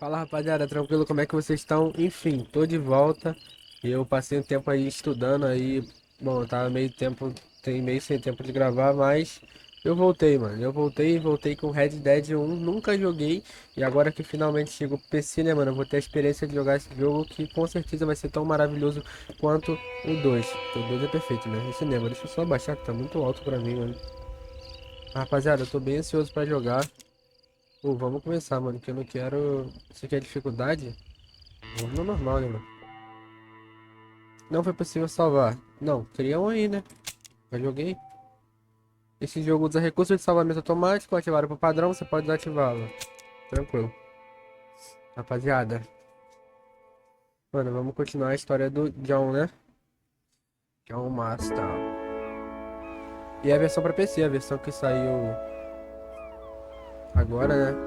Fala rapaziada, tranquilo? Como é que vocês estão? Enfim, tô de volta. Eu passei um tempo aí estudando aí. Bom, eu tava meio sem tempo de gravar, mas eu voltei, mano. Voltei com Red Dead 1, nunca joguei. E agora que finalmente chegou pro PC, né, mano? Eu vou ter a experiência de jogar esse jogo que com certeza vai ser tão maravilhoso quanto o 2. O 2 é perfeito, né? Esse cinema. Deixa eu só baixar que tá muito alto pra mim, mano. Rapaziada, eu tô bem ansioso pra jogar. Pô, vamos começar, mano, que eu não quero. Isso aqui é dificuldade? Vamos no normal, né, mano? Não foi possível salvar. Não, cria um aí, né? Já joguei. Esse jogo usa recurso de salvamento automático. Ativar para padrão, você pode desativá-lo. Tranquilo. Rapaziada. Mano, vamos continuar a história do John, né? John Master. E a versão pra PC, a versão que saiu agora, né?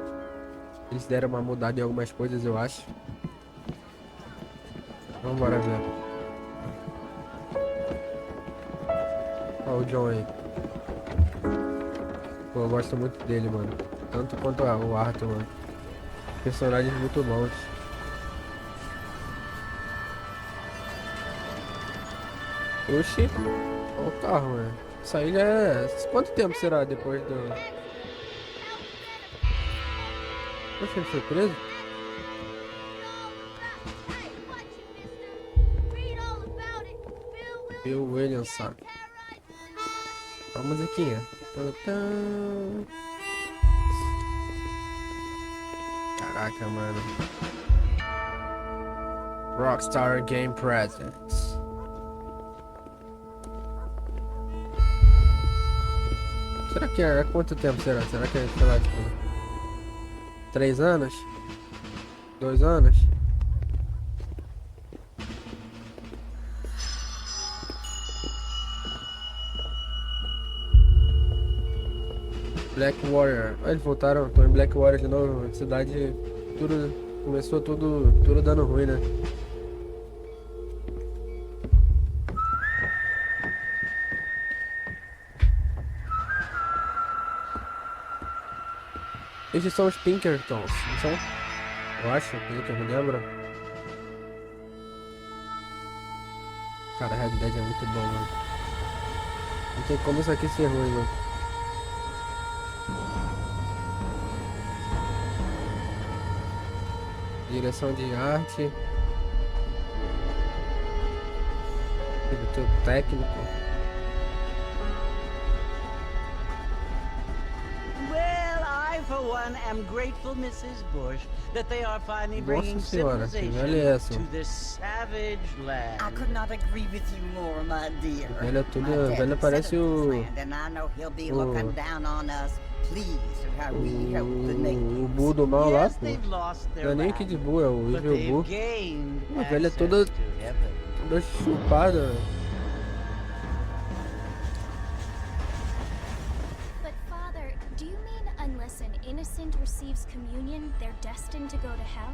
Eles deram uma mudada em algumas coisas, eu acho. Vambora ver. Ó o John aí. Pô, eu gosto muito dele, mano. Tanto quanto o Arthur, mano. Personagens muito bons. Oxi, olha o carro, mano. Isso aí já é. Quanto tempo será depois do. Oxe, ele foi preso? Bill Williamson. Olha a musiquinha. Tã. Caraca, mano. Rockstar Game Presents. Será que é quanto tempo será? Será que é, sei lá, tipo, 3 anos? 2 anos? Black Warrior. Ah, eles voltaram, tô em Black Warrior de novo. Cidade, tudo começou tudo dando ruim, né? Esses são os Pinkertons, não são? Eu acho, pelo que eu me lembro. Cara, a realidade é muito bom, mano. Não tem como isso aqui ser ruim, mano. Direção de arte. Diretor técnico. Well, I, for one, am grateful, Mrs. Bush, that they are finally bringing Nossa senhora, que civilization velha é essa? to this savage land. I could not agree with you more, my dear. Velha My tudo, dad velha settled parece this o land, and I know he'll be looking down on us, pleased at how we help the o natives. Boo do mal lá, Yes, pô. they've lost Não their é nem land, Kid Boo, é o but Evil they've Boo. gained Uma velha access toda to heaven. chupada. But Father, do you mean unless an innocent receives communion, they're destined to go to hell?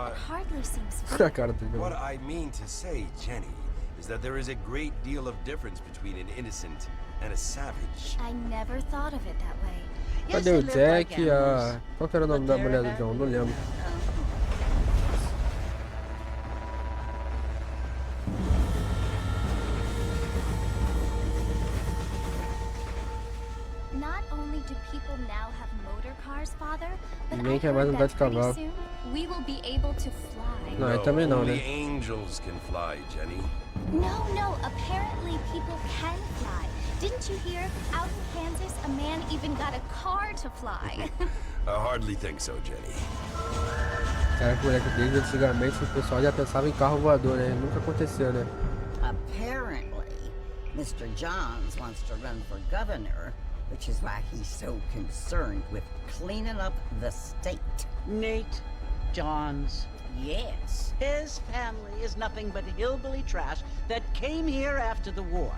It hardly seems fair. A cara do What John. I mean to say, Jenny, is that there is a great deal of difference between an innocent and a savage. I never thought of it that way. Yes, Cadê they o live Jack like e a... animals, Qual que era o nome but da they're mulher do John? Não happy. lembro. Not only do people now have motor cars, Father, but Ninguém I quer mais heard andar that de pretty cavalo. soon we will be able to fly. Não, aí também não, only né? angels can fly, Jenny. No, apparently people can fly. Didn't you hear? Out in Kansas, a man even got a car to fly. I hardly think so, Jenny. Caraca, moleque, desde antigamente o pessoal já pensava em carro voador, né? Nunca aconteceu, né? Apparently, Mr. Johns wants to run for governor, which is why he's so concerned with cleaning up the state. Nate Johns. Yes. His family is nothing but hillbilly trash that came here after the war.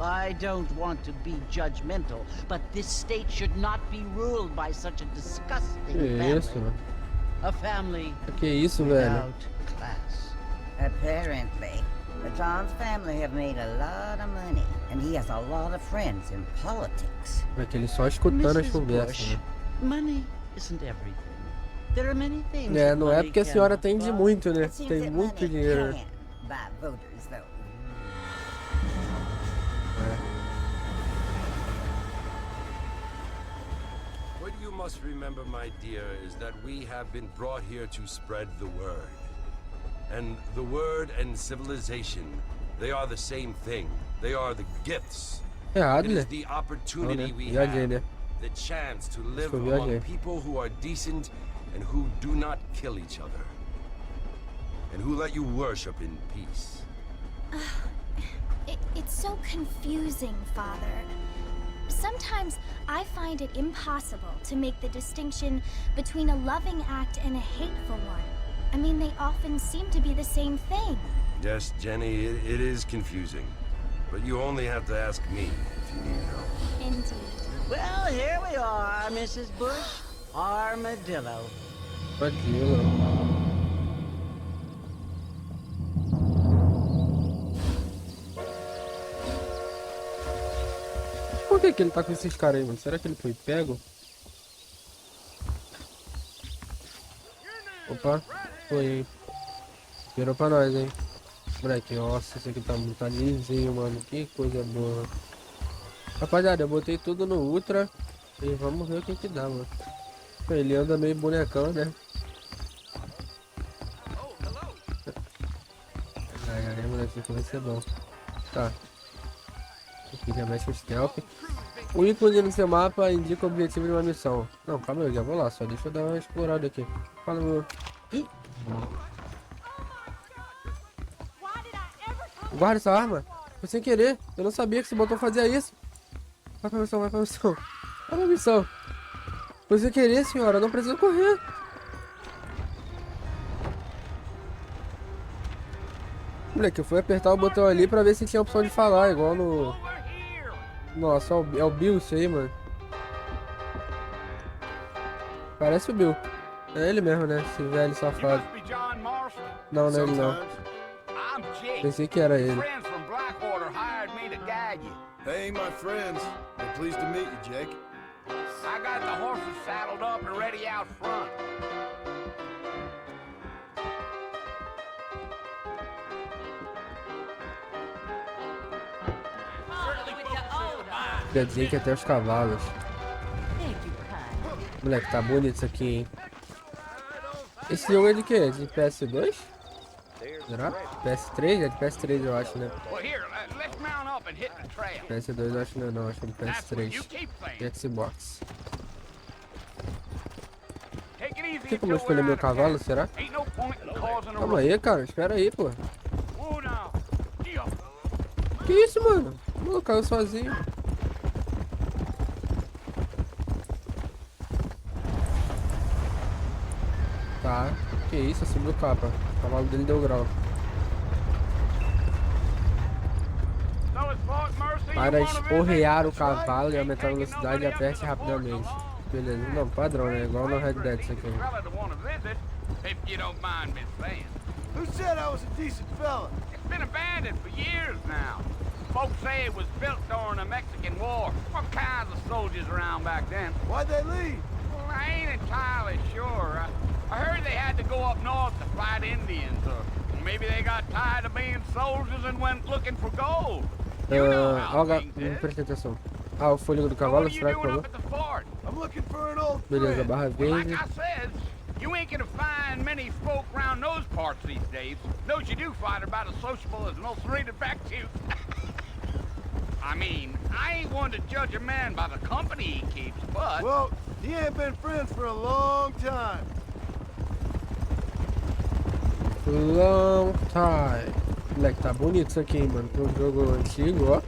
I don't want to be judgmental, but this state should not be ruled by such a disgusting Que family. isso, mano? A family Que isso, velho? without class. Apparently, the Johns family have made a lot of money, and he has a lot of friends in politics. É que ele só escutando as Mrs. conversas, Bush, né? money isn't everything. There are many things É, that não é money porque a senhora cannot tem de buy. muito, né? It seems Tem that muito money dinheiro. can buy voters, though. What you must remember, my dear, is that we have been brought here to spread the word. And the word and civilization, they are the same thing. They are the gifts. Errado, It is né? the opportunity Não, né? we Viajei, have, né? the chance to live que eu viajei. among people who are decent and who do not kill each other. And who let you worship in peace. It's so confusing, Father. Sometimes I find it impossible to make the distinction between a loving act and a hateful one. I mean, they often seem to be the same thing. Yes, Jenny, it is confusing. But you only have to ask me if you need help. Indeed. Well, here we are, Mrs. Bush. Armadillo. Armadillo. Por que ele tá com esses caras aí, mano? Será que ele foi pego? Opa, foi, hein? Virou pra nós, hein? Moleque, nossa, esse aqui tá lisinho, mano. Que coisa boa. Rapaziada, eu botei tudo no Ultra. E vamos ver o que dá, mano. Ele anda meio bonecão, né? Ai, moleque, isso vai ser bom. Tá. Aqui já mexe o stealth. O ícone no seu mapa indica o objetivo de uma missão. Não, calma aí, eu já vou lá, só deixa eu dar uma explorada aqui. Fala, meu. Guarda essa arma. Foi sem querer. Eu não sabia que esse botão fazia isso. Vai pra missão, vai pra missão. Vai pra missão. Foi sem querer, senhora. Não precisa correr. Moleque, eu fui apertar o botão ali pra ver se tinha a opção de falar, igual no... Nossa, é o Bill isso aí, mano. Parece o Bill. É ele mesmo, né? Esse velho safado. Não, não é ele não. Pensei que era ele. Hey, my friends. I'm pleased to meet you, Jake. I got the horses saddled up and ready out front. Quer dizer que até os cavalos. Moleque, tá bonito isso aqui, hein? Esse jogo é de quê? De PS2? Será? PS3? É de PS3 eu acho, né? PS2 eu acho que não, acho que é de PS3. E Xbox. Tem como eu escolher meu cavalo, será? Calma aí, cara, espera aí, pô. Que isso, mano? O caiu sozinho. Tá, que isso, subiu capa. O cavalo dele deu grau. Para esporrear o cavalo e aumentar a velocidade, aperte rapidamente. Beleza, não, padrão, né? Igual no Red Dead isso aqui. Who said I was a decent fella? It's been abandoned for years now. Folks say it was built during the Mexican War. What kinds of soldiers around back then? Why'd they leave? Well, I ain't entirely sure. I heard they had to go up north to fight Indians, or maybe they got tired of being soldiers and went looking for gold. You know how things Não is. prestei atenção. Ah, o fôlego do So cavalo, what are you será que doing falou? up at the fort? I'm looking for an old Beleza, friend. barra Well, like verde. I said, you ain't gonna find many folk around those parts these days. Those you do find are about as sociable as an ulcerated back tooth. I mean, I ain't one to judge a man by the company he keeps, but... Well, he ain't been friends for a long time. Long time. Moleque, tá bonito isso aqui, hein, mano. Tem um jogo antigo, ó.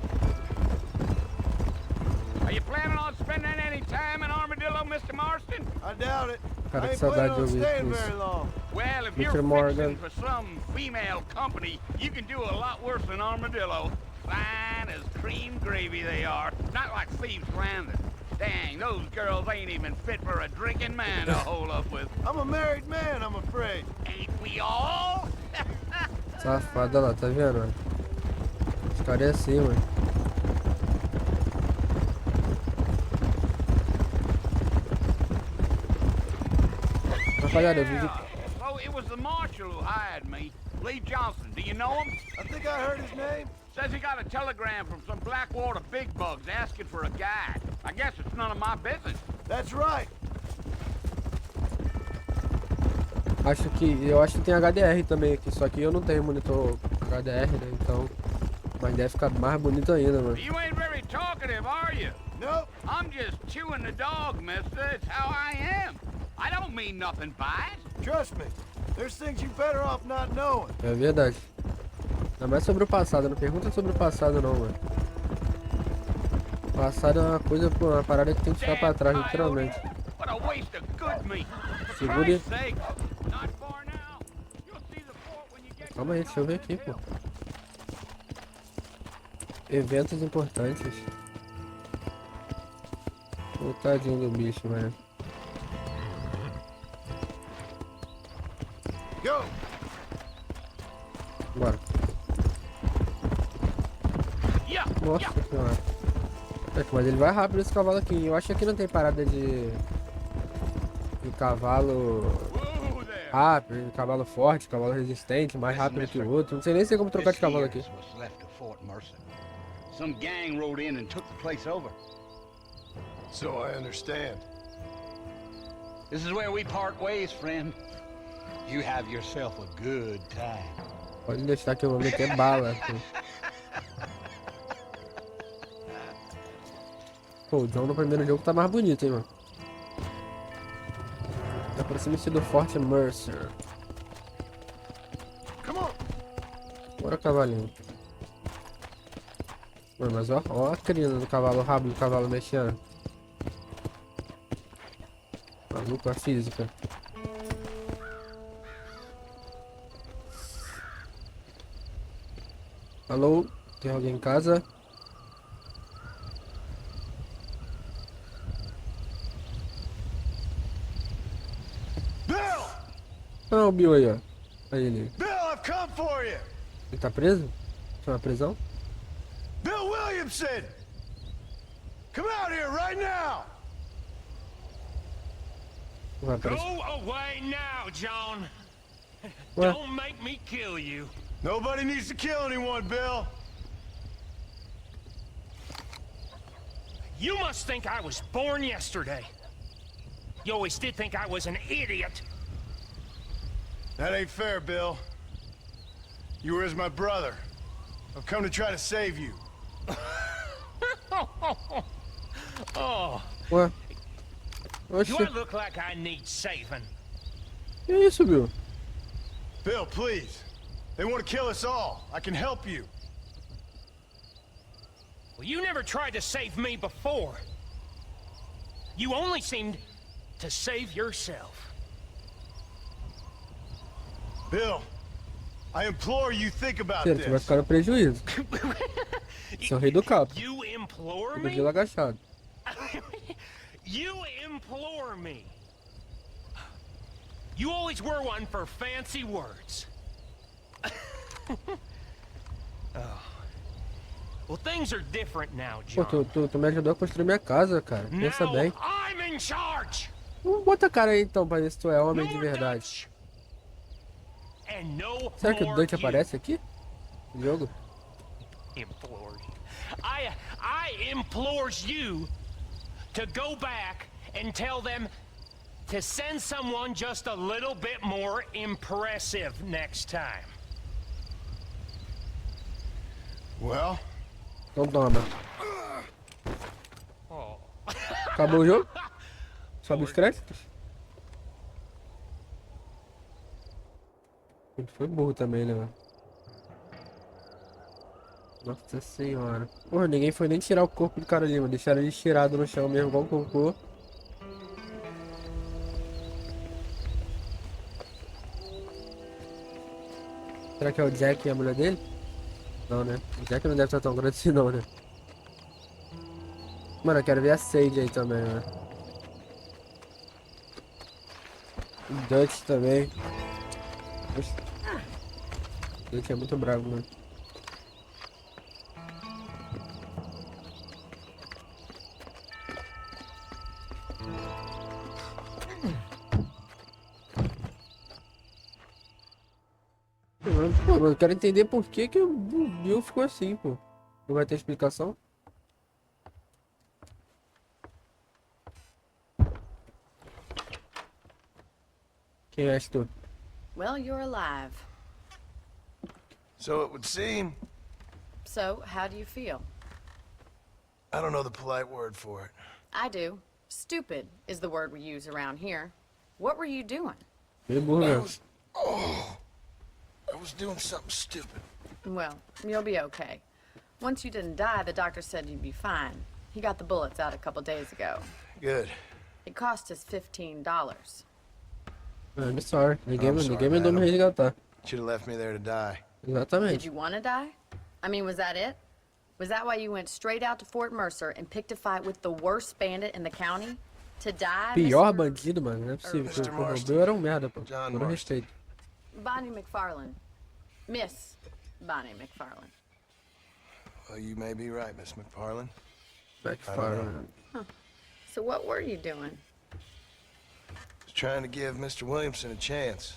Are you planning on spending any time in Armadillo, Mr. Marston? I doubt it. Cara, I que ain't saudade planning de on ouvir staying isso. very long. Well, if Mr. you're Morgan. fixing for some female company, you can do a lot worse than Armadillo. Fine as cream gravy they are. Not like Thieves Landing. Dang, those girls ain't even fit for a drinking man to hold up with. I'm a married man, I'm afraid. Ain't we all? Safada lá, tá vendo, mano? Os caras é assim, mano. rapaziada, eu vivi... Oh, it was the marshal who hired me. Lee Johnson, do you know him? I think I heard his name. Says he got a telegram from some Blackwater big bugs asking for a guide. I guess it's none of my business. That's right. Eu acho que tem HDR também aqui, só que eu não tenho monitor HDR, né? Então, mas deve ficar mais bonito ainda, mano. You ain't very talkative, are you? Nope. I'm just chewing the dog, mister. It's how I am. I don't mean nothing by it. Trust me. There's things you better off not knowing. É verdade. Ainda mais sobre o passado, não pergunta sobre o passado não, mano. O passado é uma parada que tem que ficar pra trás, literalmente. What a waste of good meat. Segure. Christ's sake. Not far now. You'll see the fort when you get. Calma aí, deixa eu ver aqui, pô. Eventos importantes. Pô, tadinho do bicho, mano. Go. Bora. Nossa senhora. Mas ele vai rápido esse cavalo aqui. Eu acho que aqui não tem parada de cavalo rápido, cavalo forte, cavalo resistente, mais rápido que o outro. Não sei nem como trocar de cavalo aqui. Some gang rode in and took the place over. So I understand. This is where we part ways, friend. You have yourself a good time. Pode deixar que eu vou meter bala aqui. Pô, o John no primeiro jogo tá mais bonito, hein, mano. Aproxime-se do Forte Mercer. Come on. Bora, cavalinho. Mano, mas ó a crina do cavalo, o rabo do cavalo mexendo. Maluco, a física. Alô? Tem alguém em casa? Bill! Ah, o Bill aí, ó. Aí ele. Bill, I've come for you. Ele tá preso? Tá na prisão? Bill Williamson! Come out here right now! Vai aparecer. Go away now, John. Ué? Don't make me kill you. Nobody needs to kill anyone, Bill. You must think I was born yesterday. You always did think I was an idiot. That ain't fair, Bill. You were as my brother. I've come to try to save you. Oh, Ué? do I Oxi. look like I need saving? Que isso, Bill? Bill, please. They want to kill us all. I can help you. Well, you never tried to save me before. You only seemed to save yourself. Bill, I implore you think about Sério, você vai this. ficar no prejuízo. Você é o rei do capo. You implore Fica me? de agachado. You implore me. You always were one for fancy words. Oh. Well, things are different now, Pô, John. tu me ajudou a construir minha casa, cara. Pensa Now bem. I'm in charge. Bota a cara aí então pra ver se tu é homem No de more verdade. Dutch. And no Será que o more Dutch you. aparece aqui? No jogo? Implore you. I implores you to go back and tell them to send someone just a little bit more impressive next time. Well, Então toma. Oh. Acabou o jogo? Sobe os créditos? Ele foi burro também, né, mano? Nossa senhora. Porra, ninguém foi nem tirar o corpo do cara ali, mano. Deixaram ele estirado no chão mesmo, igual um cocô. Será que é o Jack e a mulher dele? Não, né? O Jack não deve estar tão grande assim não, né? Mano, eu quero ver a Sage aí também, né? O Dutch também. Oxe. O Dutch é muito bravo, mano. Pô, mano, eu quero entender por que que o Bill ficou assim, pô. Não vai ter explicação? Quem és tu? Well, you're alive. So it would seem. So, how do you feel? I don't know the polite word for it. I do. Stupid is the word we use around here. What were you doing? Meio burro mesmo. I was doing something stupid. Well, you'll be okay. Once you didn't die, the doctor said you'd be fine. He got the bullets out a couple days ago. Good. It cost us $15. I'm sorry. Ninguém sorry, mandou me madam. resgatar. Should have left me there to die. Did Exatamente. you want to die? I mean, was that it? Was that why you went straight out to Fort Mercer and picked a fight with the worst bandit in the county? To die, Pior Mr. bandido, mano. Não é possível. Mr. O Marston. Bill era um merda, pô. John Todo Marston. respeito. Bonnie McFarlane. Miss Bonnie McFarlane. Well, you may be right, Miss McFarlane. McFarlane. So what were you doing? Was trying to give Mr. Williamson a chance.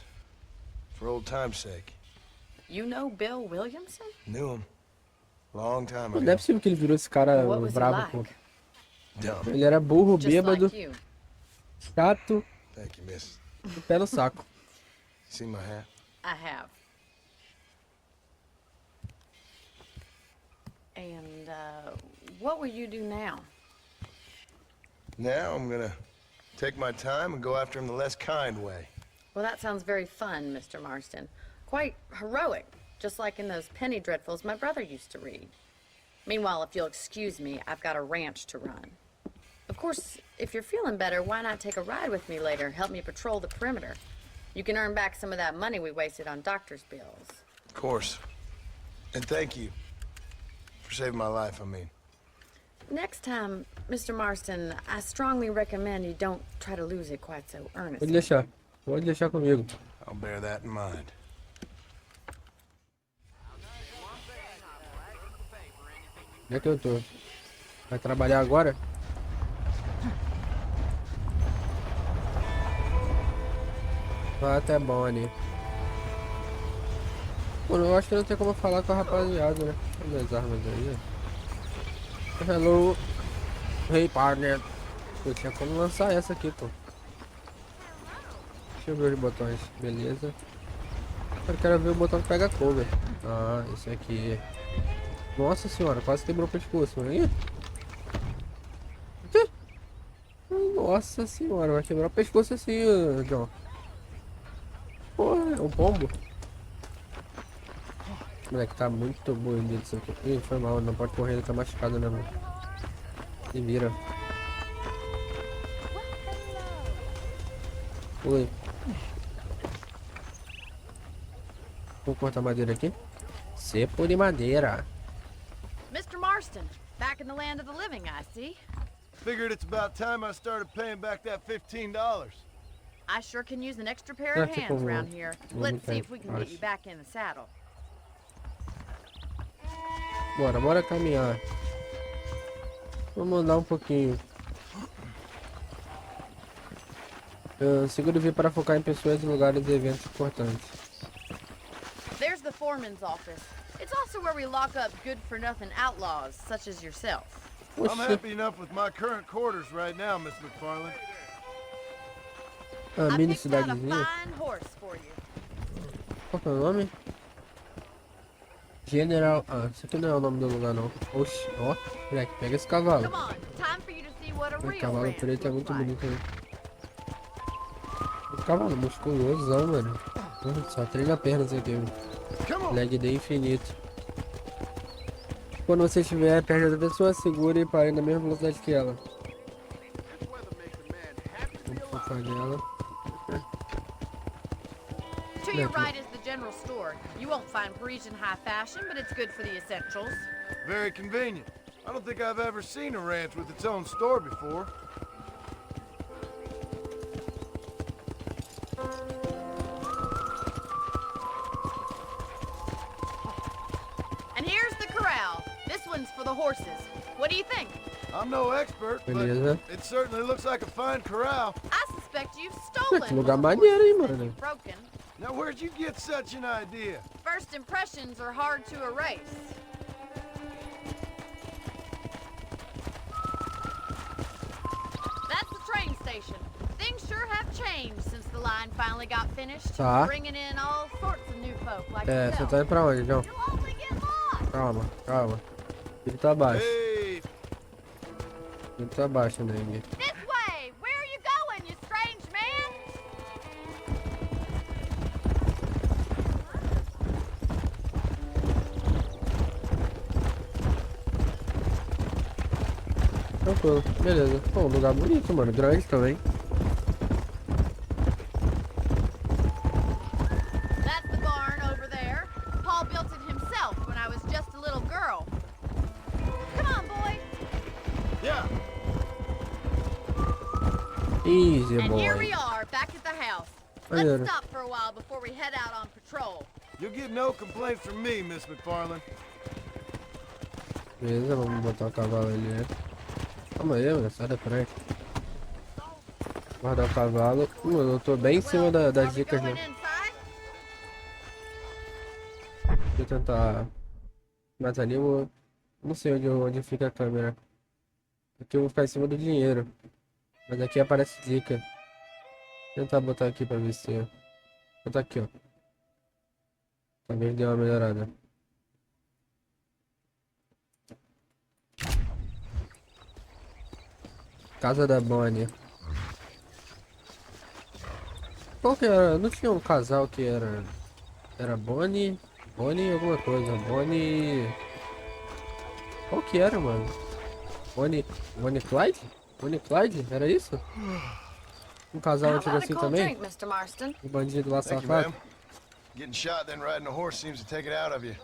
For old time's sake. You know Bill Williamson? Knew him. Long time Não é ago. possível que ele virou esse cara What was he brabo, like? pô. Dumb. Ele era burro, Just bêbado, like you. chato Thank you, miss. e pé no saco. See my hat? I have. And, what will you do now? Now I'm gonna take my time and go after him the less kind way. Well, that sounds very fun, Mr. Marston. Quite heroic, just like in those penny dreadfuls my brother used to read. Meanwhile, if you'll excuse me, I've got a ranch to run. Of course, if you're feeling better, why not take a ride with me later? Help me patrol the perimeter. You can earn back some of that money we wasted on doctor's bills. Of course. And thank you. For saving my life, I mean. Next time, Mr. Marston, I strongly recommend you don't try to lose it quite so Pode earnestly. deixar. Pode deixar comigo. I'll bear that in mind. Onde é que eu tô? Vai trabalhar agora? Vai até Bonnie. Pô, eu acho que não tem como falar com a rapaziada, né? Olha as armas aí, ó. Hello. Hey, partner. Pô, tinha como lançar essa aqui, pô. Deixa eu ver os botões. Beleza. Eu quero ver o botão que pega cover. Ah, esse aqui. Nossa senhora, quase quebrou o pescoço. Aí. Nossa senhora, vai quebrar o pescoço assim, John. Porra, é um pombo. Moleque, tá muito bonito isso aqui. Ih, foi mal, não pode correr, ele tá machucado, né, mano? Se vira. Oi. Vou cortar madeira aqui. Cepo de madeira. Mr. Marston, back in the land of the living, I see. Figured it's about time I started paying back that $15. I sure can use an extra pair of That's a hands cool around one. here. One Let's see thing. if we can get Nice. you back in the saddle. Bora caminhar. Vamos andar um pouquinho. Seguro vir para focar em pessoas, lugares e eventos importantes. There's the foreman's office. It's also where we lock up good-for-nothing outlaws, such as yourself. I'm Oxi. happy enough with my current quarters right now, Miss McFarlane. A I mini picked out a cidadezinha. fine horse for you. Qual que é o nome? General. Ah, isso aqui não é o nome do lugar não. Oxi, ó. Moleque, pega esse cavalo. Come on, time for you to see what a O real cavalo ranch preto é looks muito like. bonito, né? O cavalo musculosão, mano. Só treina a perna isso aqui, mano. Come on. Leg day infinito. Quando você estiver perto da pessoa, segure e pare na mesma velocidade que ela. Vamos focar nela. To your right is the general store. You won't find Parisian high fashion, but it's good for the essentials. Very convenient. I don't think I've ever seen a ranch with its own store before. And here's the corral. This one's for the horses. What do you think? I'm no expert, but Beleza. it certainly looks like a fine corral. I suspect you've stolen Que lugar one of the maneiro, hein, horses mano? you've broken. Now where'd you get such an idea? First impressions are hard to erase. That's the train station. Things sure have changed since the line finally got finished. Tá. Bringing in all sorts of new folk like É, você yourself. tá indo pra onde, João? You'll only get lost. Calma, calma. Ele tá abaixo. Hey, Ele tá abaixo, né? This way! Where are you going, you strange man? Tranquilo, beleza. Pô, um lugar bonito, mano. Grande também. That's the barn over there. Paul built it himself when I was just a little girl. Come on, boy. yeah. Easy, And here we boy. are, back at the house. Maneiro. Let's stop for a while before we head out on patrol. You'll get no complaints from me, Miss McFarland. Beleza, vamos botar o cavalo ali, né? Calma aí, mano. Sai da frente. Guardar o cavalo. Eu tô bem em cima Well, das are we dicas, going né? inside? Deixa eu tentar. Mas ali eu não sei onde fica a câmera. Aqui eu vou ficar em cima do dinheiro. Mas aqui aparece dica. Vou tentar botar aqui pra ver se. Vou botar aqui, ó. Talvez dê uma melhorada. Casa da Bonnie. Qual que era? Não tinha um casal que era. Era Bonnie. Bonnie alguma coisa. Bonnie. Qual que era, mano? Bonnie Clyde? Bonnie Clyde? Era isso? Um casal How antigo about a assim cold também? drink, Mr. Marston? Um bandido lá Thank you, safado. ma'am. Getting shot then riding a horse seems to take it out of you.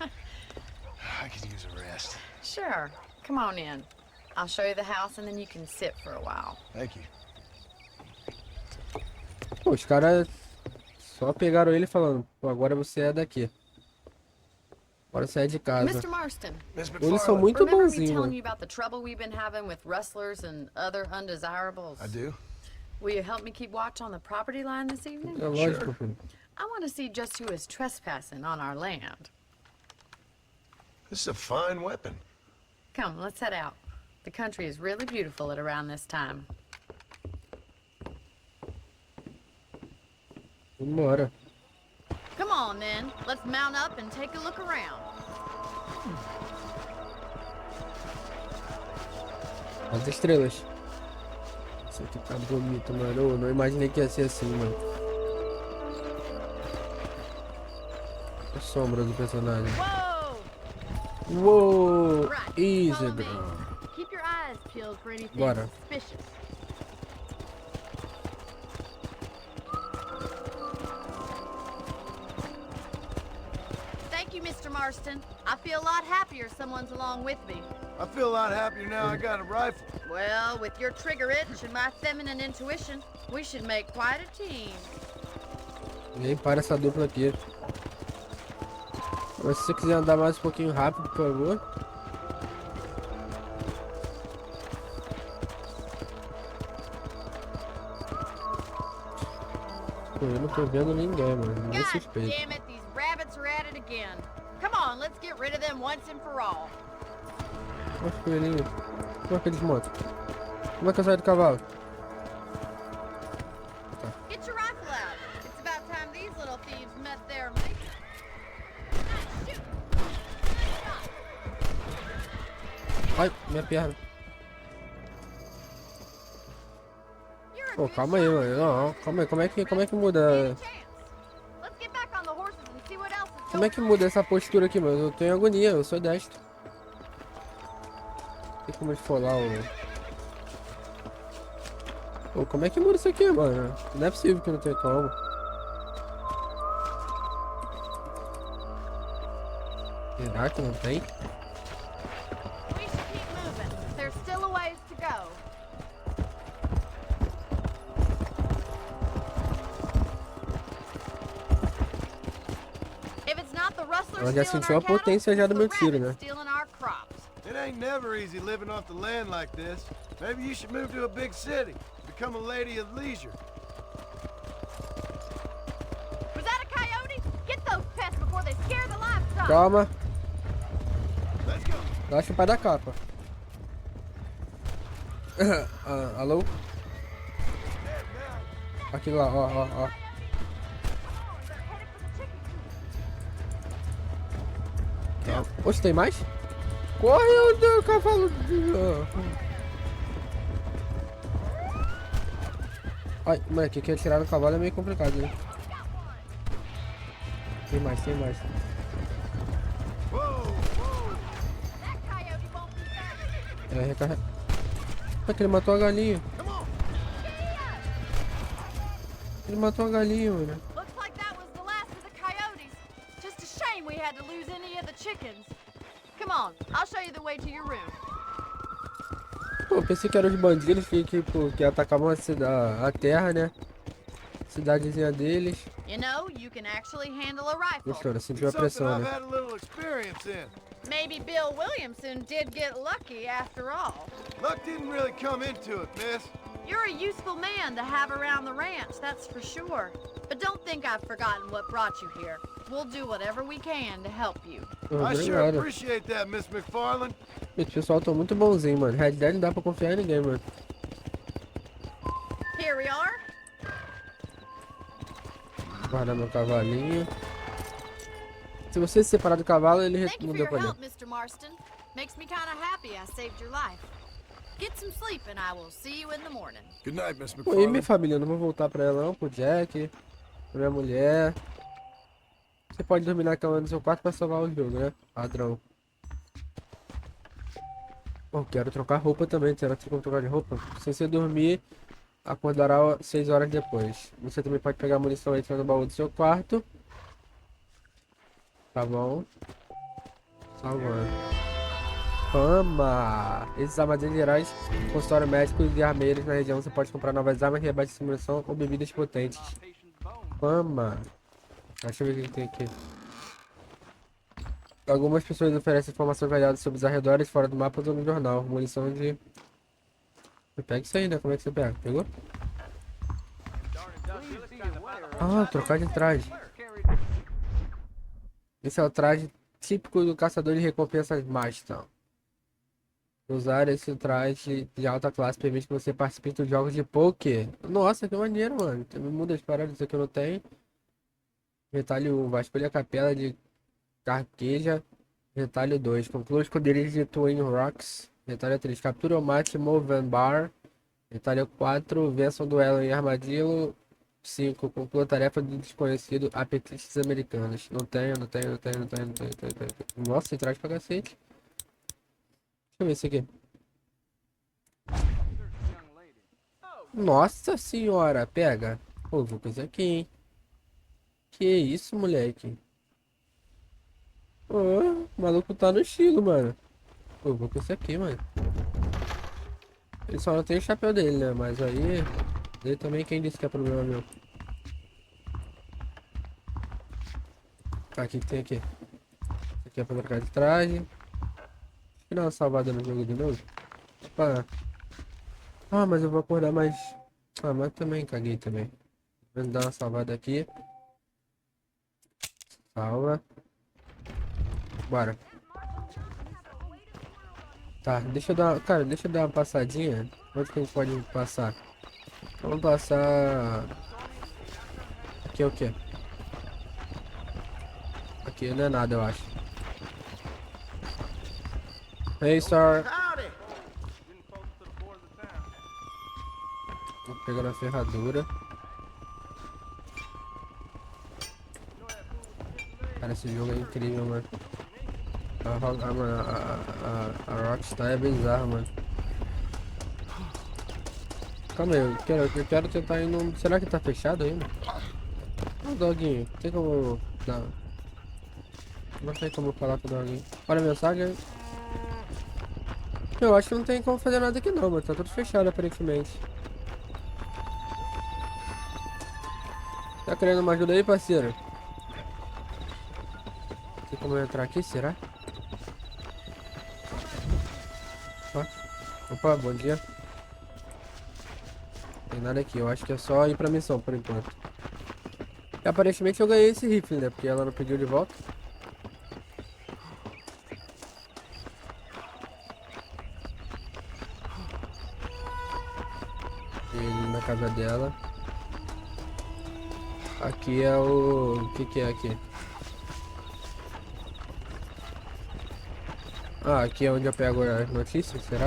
I could use a rest. Sure. Come on in. I'll show you the house and then you can sit for a while. Thank you. Pô, os caras só pegaram ele falando, pô, agora você é daqui. Agora você é de casa. Mr. Marston, Miss Eles são McFarland. muito remember me bonzinhos, telling mano. you about the trouble we've been having with rustlers and other undesirables? I do. Will you help me keep watch on the property line this evening? É lógico, filho. I want to see just who is trespassing on our land. This is a fine weapon. Come, let's head out. The country is really beautiful at around this time. Vambora. Come on, then. Let's mount up and take a look around. As estrelas. Isso aqui tá bonito, mano. Eu não imaginei que ia ser assim, mano. A sombra do personagem. Whoa! Uou! Right. Easy, Follow me. bro. Keep your eyes peeled for anything Bora. suspicious. Thank you, Mr. Marston. I feel a lot happier someone's along with me. I feel a lot happier now I got a rifle. Well, with your trigger itch and my feminine intuition, we should make quite a team. Nem para essa dupla aqui. Mas se você quiser andar mais um pouquinho rápido, por favor. Pô, eu não tô vendo ninguém, mano. Ninguém God suspeito. damn it, these rabbits are at it again. Come on, let's get rid of them once and for all. Olha os coelhinhos. Como é que eles montam? Como é que eu saio do cavalo? Get your rifle out. It's about time these little thieves met their mate. Ah, shoot. Nice shot. Ai, minha perna. You're a Pô, good calma aí, shot. mano. Não, calma aí. Como é que Stand muda? a chance. Let's get back on the horses and see what else is Como é going que on. muda essa postura aqui, mano? Eu tô em agonia, eu sou destro. Tem como esfolar o... Pô, como é que muda isso aqui, mano? Não é possível que não tenha como. Será que não tem? We should keep moving. There's still a ways to go. If it's not the rustlers Ela já stealing sentiu our a potência já do meu cattle, tiro, it's né? the rabbits stealing our crops. It ain't never easy living off the land like this. Maybe you should move to a big city. Become a lady of leisure. Calma. Acho o pai da capa. Alô? Aqui lá, ó. Oxe, tem mais? Corre, o cavalo. Ai, mano, aqui que atirar no cavalo é meio complicado, né? Tem mais. É, recarrega. Olha que ele matou a galinha. Ele matou a galinha, mano. Looks like that was the last of the coyotes. Just a shame we had to lose any of the chickens. Come on, I'll show you the way to your room. Pô, pensei que eram os bandidos que atacavam a terra, né? Cidadezinha deles. You know, you can actually handle a rifle. Gostou, sentiu a pressão, né? had a little experience in. Maybe Bill Williamson did get lucky after all. Luck didn't really come into it, miss. You're a useful man to have around the ranch, that's for sure. But don't think I've forgotten what brought you here. We'll do whatever we can to help you. I sure Obrigado. appreciate that, Miss McFarland. Esse pessoal tá muito bonzinho, mano. Red Dead não dá pra confiar em ninguém, mano. Here we are. Guardar meu cavalinho. Se você se separar do cavalo, ele Thank you for mudou your pra help, ali. Mr. Marston. Makes me kind of happy I saved your life. Get some sleep and I will see you in the morning. Good night, Miss Pô, e minha McFarland. família? Eu não vou voltar pra ela não, pro Jack, pra minha mulher. Você pode dormir na cama no seu quarto pra salvar o jogo, né? Padrão. Bom, quero trocar roupa também. Será que tem como trocar de roupa? Se você dormir, acordará 6 horas depois. Você também pode pegar a munição e entrar no baú do seu quarto. Tá bom. Salvando. Fama! Esses armazéns gerais consultório médicos e armeiros na região. Você pode comprar novas armas, rebates de munição ou bebidas potentes. Fama! Deixa eu ver o que tem aqui. Algumas pessoas oferecem informações variadas sobre os arredores fora do mapa ou no jornal. Munição de... Você pega isso aí, né? Como é que você pega? Pegou? Ah, trocar de traje. Esse é o traje típico do caçador de recompensas Marston. Usar esse traje de alta classe permite que você participe dos jogos de poker. Nossa, que maneiro, mano. Muda as paradas, isso aqui eu não tenho. Retalho 1, vai escolher a capela de Carqueja. Retalho 2, conclua os poderes de Twin Rocks. Retalho 3, captura ou mate Moven Bar. Retalho 4, vença um duelo em armadilho. 5, conclua a tarefa do desconhecido apetites americanos. Não tenho. Nossa, traz pra cacete. Deixa eu ver isso aqui. Nossa senhora, pega. Pô, vou com isso aqui, hein. Que isso, moleque? Ô, o maluco tá no estilo, mano. Pô, vou com isso aqui, mano. Ele só não tem o chapéu dele, né? Mas aí... Ele também, quem disse que é problema meu? Tá, o que tem aqui? Isso aqui é pra trocar de traje. Deixa eu dar uma salvada no jogo de novo. Opa. Ah, mas eu vou acordar mais... Ah, mas também caguei também. Vou dar uma salvada aqui. Salva. Bora. Tá, deixa eu dar... Cara, deixa eu dar uma passadinha. Onde que a gente pode passar? Vamos passar... Aqui é o quê? Aqui não é nada, eu acho. Hey, sir. Vou pegar a ferradura. Cara, esse jogo é incrível, mano. A Rockstar é bizarra, mano. Calma aí, eu quero tentar ir no... Será que tá fechado ainda? Ô, doguinho, tem como... Não tem como falar com o doguinho. Olha a mensagem. Eu acho que não tem como fazer nada aqui não, mano. Tá tudo fechado aparentemente. Tá querendo uma ajuda aí, parceiro? Tem como eu entrar aqui, será? Opa, bom dia. Tem nada aqui, eu acho que é só ir pra missão por enquanto. E aparentemente eu ganhei esse rifle, né? Porque ela não pediu de volta. dela. Aqui é o que é aqui? Ah, aqui é onde eu pego as notícias, será?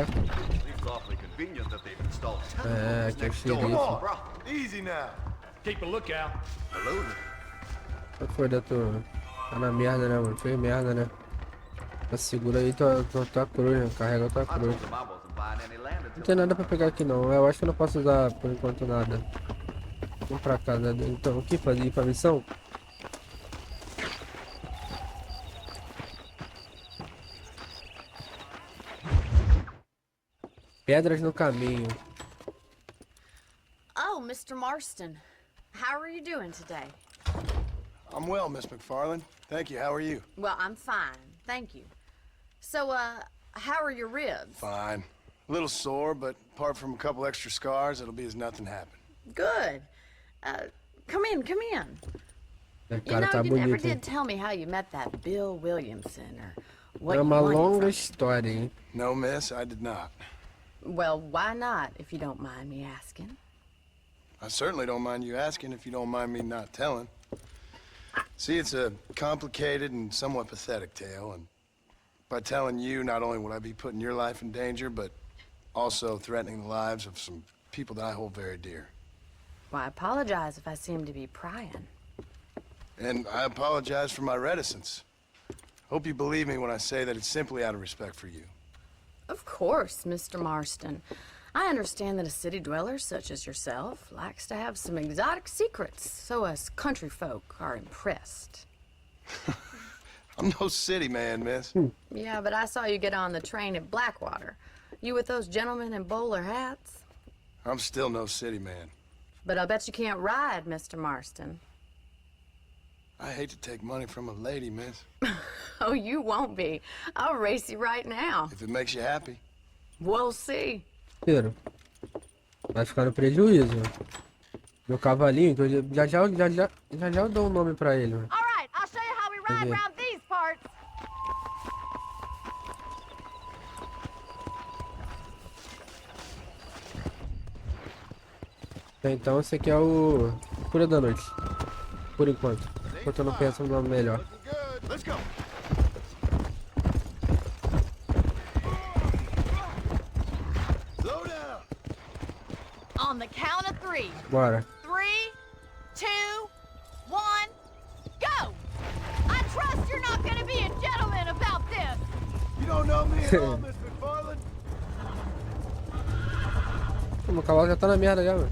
É, aqui é o xerife. Easy now. Keep a lookout. Qual foi da tua? Tá na merda, né, mano? Fez merda, né? Tá, segura aí tua cruz, né? Carrega tua cruz. Não tem nada pra pegar aqui não. Eu acho que eu não posso usar por enquanto nada. Vamos pra cá, né? Então, o que fazer? Ir pra missão? Pedras no caminho. Oh, Mr. Marston. How are you doing today? I'm well, Miss McFarland. Thank you. How are you? Well, I'm fine. Thank you. So, how are your ribs? Fine. A little sore, but apart from a couple extra scars, it'll be as nothing happened. Good. Come in, come in. O You cara know, tá you never bonito, hein? did tell me how you met that Bill Williamson or what É you uma wanted longa from him. história, hein? No, miss, I did not. Well, why not, if you don't mind me asking? I certainly don't mind you asking if you don't mind me not telling. See, it's a complicated and somewhat pathetic tale, and by telling you, not only would I be putting your life in danger, but also threatening the lives of some people that I hold very dear. Well, I apologize if I seem to be prying. And I apologize for my reticence. Hope you believe me when I say that it's simply out of respect for you. Of course, Mr. Marston. I understand that a city dweller such as yourself likes to have some exotic secrets, so us country folk are impressed. I'm no city man, miss. Yeah, but I saw you get on the train at Blackwater. You with those gentlemen in bowler hats? I'm still no city man. But I'll bet you can't ride, Mr. Marston. I hate to take money from a lady, miss. Oh, you won't be. I'll race you right now. If it makes you happy. We'll see. Pedro, vai ficar no prejuízo. Meu cavalinho, que eu já eu dou um nome pra ele. Mano. All right, I'll show you how we ride Okay. around these parts. Então esse aqui é o Cura da Noite. Por enquanto. Enquanto eu não penso no nome melhor. Good. Let's go. Slow down. On the count of three. Bora. 3, 2, 1, go! I trust you're not gonna be a gentleman about this. You don't know me at all, Miss McFarland. Pô, meu cavalo já tá na merda já, mano.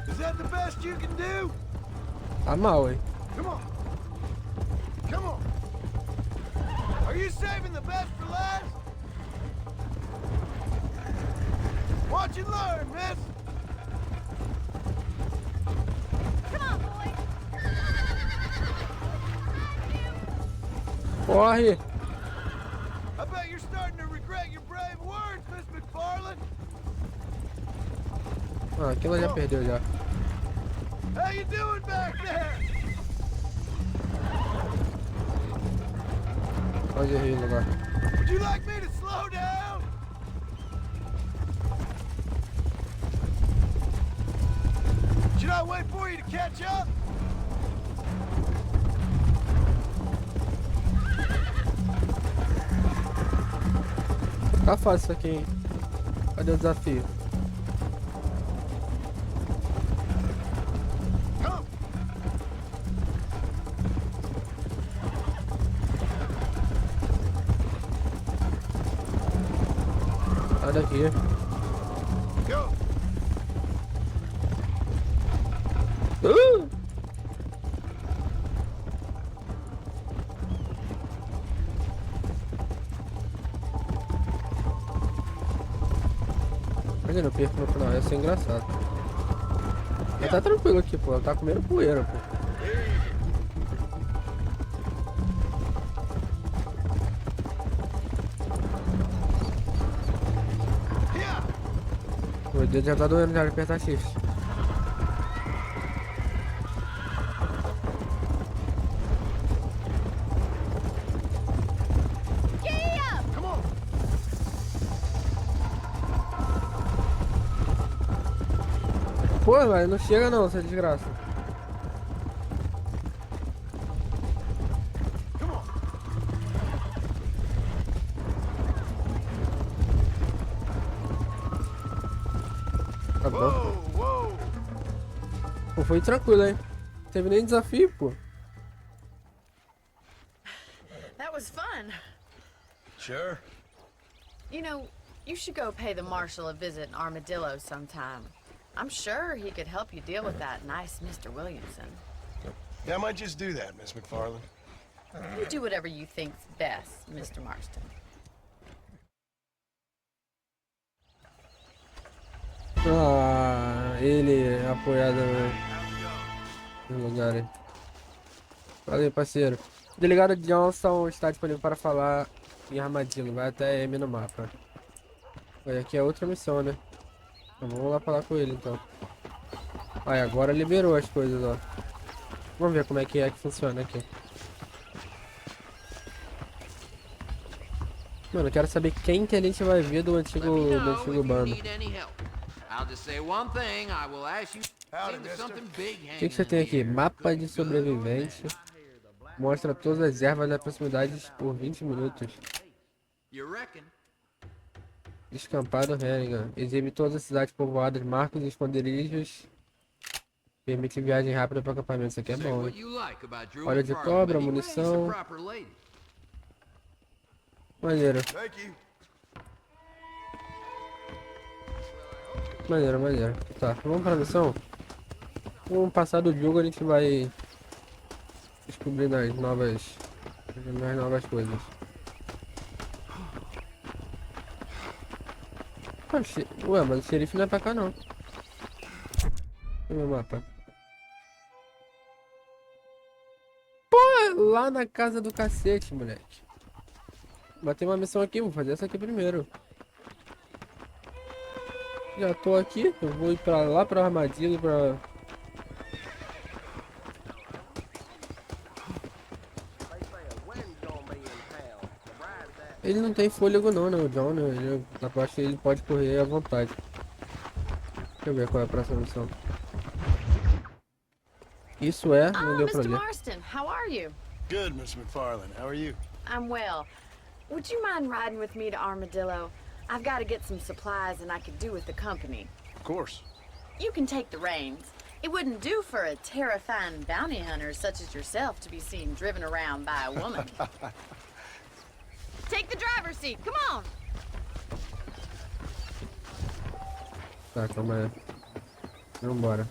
Is that the best you can do? Tá mal, hein? Come on. Come on. Are you saving the best for last? Watch and learn, miss. Come on, boys. Corre! I bet you're starting to regret your brave words, Miss McFarland. Ah, aquilo já perdeu já. How you doing back there? Pode rir agora. Would you like me to slow down? Should I wait for you to catch up? Tá fácil isso aqui, hein? Cadê o desafio? Come. Sai daqui. Go. Imagina, eu perco no final, ia ser engraçado. Mas tá tranquilo aqui, pô. Tá comendo poeira, pô. Yeah. Meu dedo já tá doendo já de apertar shift. Giddy up! Come on. Pô, mas não chega não, essa desgraça. Tá bom. Pô, foi tranquilo, hein? Não teve nem desafio, pô. That was fun. Sure. You know, you should go pay the marshal a visit in Armadillo sometime. I'm sure he could help you deal with that nice Mr. Williamson. Yeah, I might just do that, Miss McFarland. You do whatever you think's best, Mr. Marston. Ah, ele é apoiado no lugar aí. Valeu, parceiro. O delegado Johnson está disponível para falar em armadilha. Vai até M no mapa. Olha, aqui é outra missão, né? Então vamos lá falar com ele, então. Aí, agora liberou as coisas, ó. Vamos ver como é que funciona aqui. Mano, eu quero saber quem que a gente vai ver do antigo bando. O que você tem aqui? Mapa de sobrevivente. Mostra todas as ervas das proximidades por 20 minutos. Descampado Hennigan. Exibe todas as cidades povoadas, marcos e esconderijos. Permite viagem rápida para acampamento. Isso aqui é bom, hein? Óleo de cobra, munição. Maneiro. Maneiro. Tá, vamos pra missão? Vamos passar do jogo, a gente vai descobrindo as novas coisas. Ué, mas o xerife não é pra cá não. Cadê meu mapa? Pô, lá na casa do cacete, moleque. Mas tem uma missão aqui, vou fazer essa aqui primeiro. Já tô aqui, eu vou ir lá pra armadilha, pra... Ele não tem fôlego não, né, o John, né? Eu acho que ele pode correr à vontade. Deixa eu ver qual é a próxima missão. Isso não deu pra Mr. ler. Marston, how are you? Good, Miss McFarland. How are you? I'm well. Would you mind riding with me to Armadillo? I've got to get some supplies and I could do with the company. Of course. You can take the reins. It wouldn't do for a terrifying bounty hunter such as yourself to be seen driven around by a woman. Take the driver's seat, come on! Tá, calma aí. Vambora.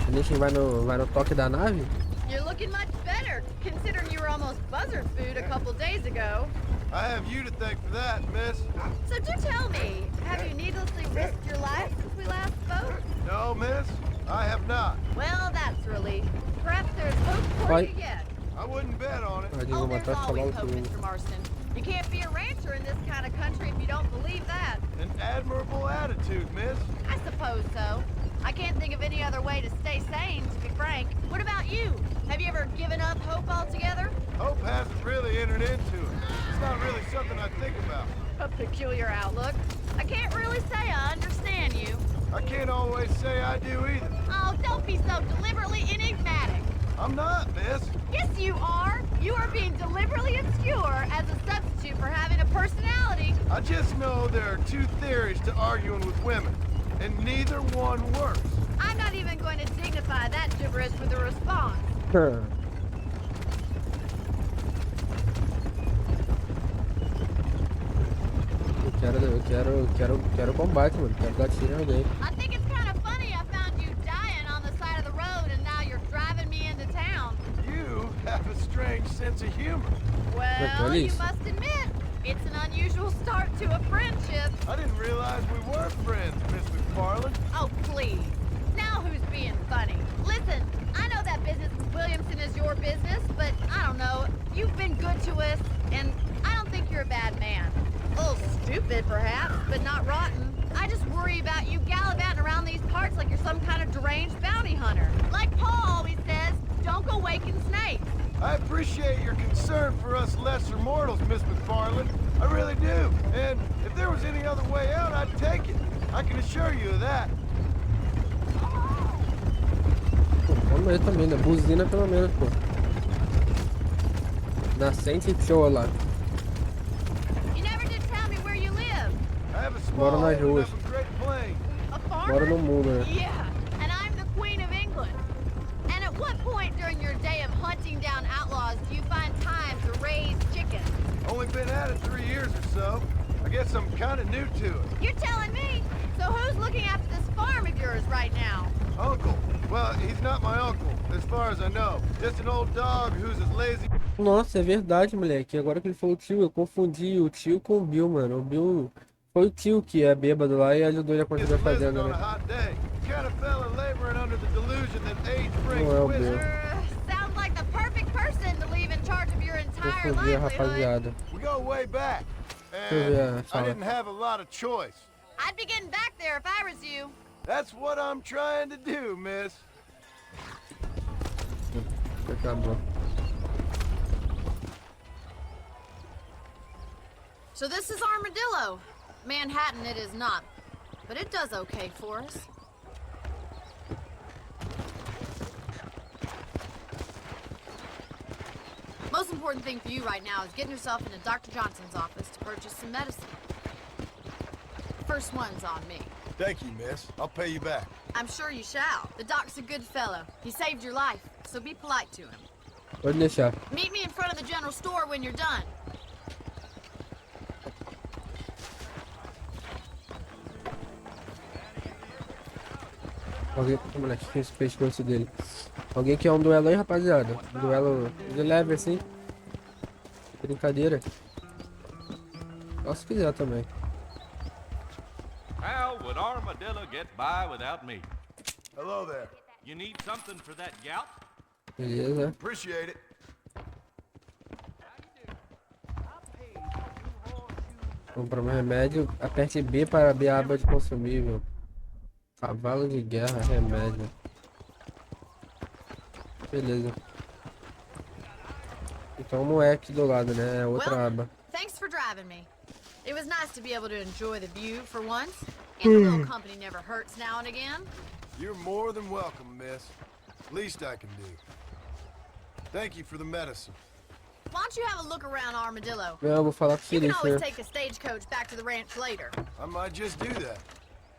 A gente vai no toque da nave? You're looking much better, considering you were almost buzzard food a couple days ago. I have you to thank for that, miss. So do tell me, have you needlessly risked your life since we last spoke? No, miss, I have not. Well, that's a relief. Perhaps there's hope for you yet. I wouldn't bet on it. Oh, there's always hope, Mr. Marston. You can't be a rancher in this kind of country if you don't believe that. An admirable attitude, miss. I suppose so. I can't think of any other way to stay sane, to be frank. What about you? Have you ever given up hope altogether? Hope hasn't really entered into it. It's not really something I think about. A peculiar outlook. I can't really say I understand you. I can't always say I do either. Oh, don't be so deliberately enigmatic. I'm not, miss. Yes, you are. You are being deliberately obscure as a substitute for having a personality. I just know there are two theories to arguing with women, and neither one works. I'm not even going to dignify that gibberish with a response. Eu quero combate, mano. Quero dar tiro em alguém. I think it's kind of funny I found you dying on the side of the road and now you're driving me into town. You have a strange sense of humor. Well, you must admit, it's an unusual start to a friendship. I didn't realize we were friends, Miss McFarland. Oh, please. Now who's being funny? Listen, I know that business with Williamson is your business, but I don't know. You've been good to us, and I don't think you're a bad man. A little stupid, perhaps, but not rotten. I just worry about you gallivanting around these parts like you're some kind of deranged bounty hunter. Like Paul always says, don't go waking snakes. I appreciate your concern for us lesser mortals, Miss McFarland, I really do. And if there was any other way out, I'd take it. I can assure you of that. Pô, vamos aí também, né? Buzina pelo menos, pô. Nascente show lá. You never did tell me where you live. I have a Moro small nas home ruas. up a Great Plains. A farmer? Moro no mundo, né? Yeah, and I'm the Queen of England. And at what point during your day of hunting down outlaws do you find time to raise chickens? Only been at it 3 years or so. I guess I'm kind of new to it. You're telling me? So who's looking after this farm of yours right now? Uncle. Well, he's not my uncle, as far as I know. Just an old dog who's as lazy. Nossa, é verdade, moleque. Agora que ele falou tio, eu confundi o tio com o Bill, mano. O Bill foi o tio que é bêbado lá e ajudou ele a As continuar a lizard fazendo, on a né? hot day. Kind of fella laboring under the delusion that age brings Não é o wisdom. Bill. Sounds like the perfect person to leave in charge of your entire Confundi a livelihood. rapaziada. We go way back. eu ver a And I fala. didn't have a lot of choice. I'd be getting back there if I was you. That's what I'm trying to do, miss. Acabou. So this is Armadillo. Manhattan it is not, but it does okay for us. Most important thing for you right now is getting yourself into Dr. Johnson's office to purchase some medicine. First one's on me. Thank you, miss. I'll pay you back. I'm sure you shall. The doc's a good fellow. He saved your life, so be polite to him. Pode deixar. Meet me in front of the general store when you're done. Alguém, moleque, que esse pescoço dele. Alguém quer um duelo aí, rapaziada? Um duelo de leve assim. Brincadeira. Só se quiser também. How would Armadillo get by without me? Hello there. You need something for that gout? Beleza. Appreciate it. Comprar um remédio. Aperte B para abrir a aba de consumível. Cavalo de guerra, remédio. Beleza. Então o moleque do lado, né? É outra aba. Thanks for driving me. It was nice to be able to enjoy the view for once. And a little company never hurts now and again. You're more than welcome, miss. Least I can do. Thank you for the medicine. Why don't you have a look around Armadillo? Eu vou falar com o You can xerife, always né? take a stagecoach back to the ranch later. I might just do that.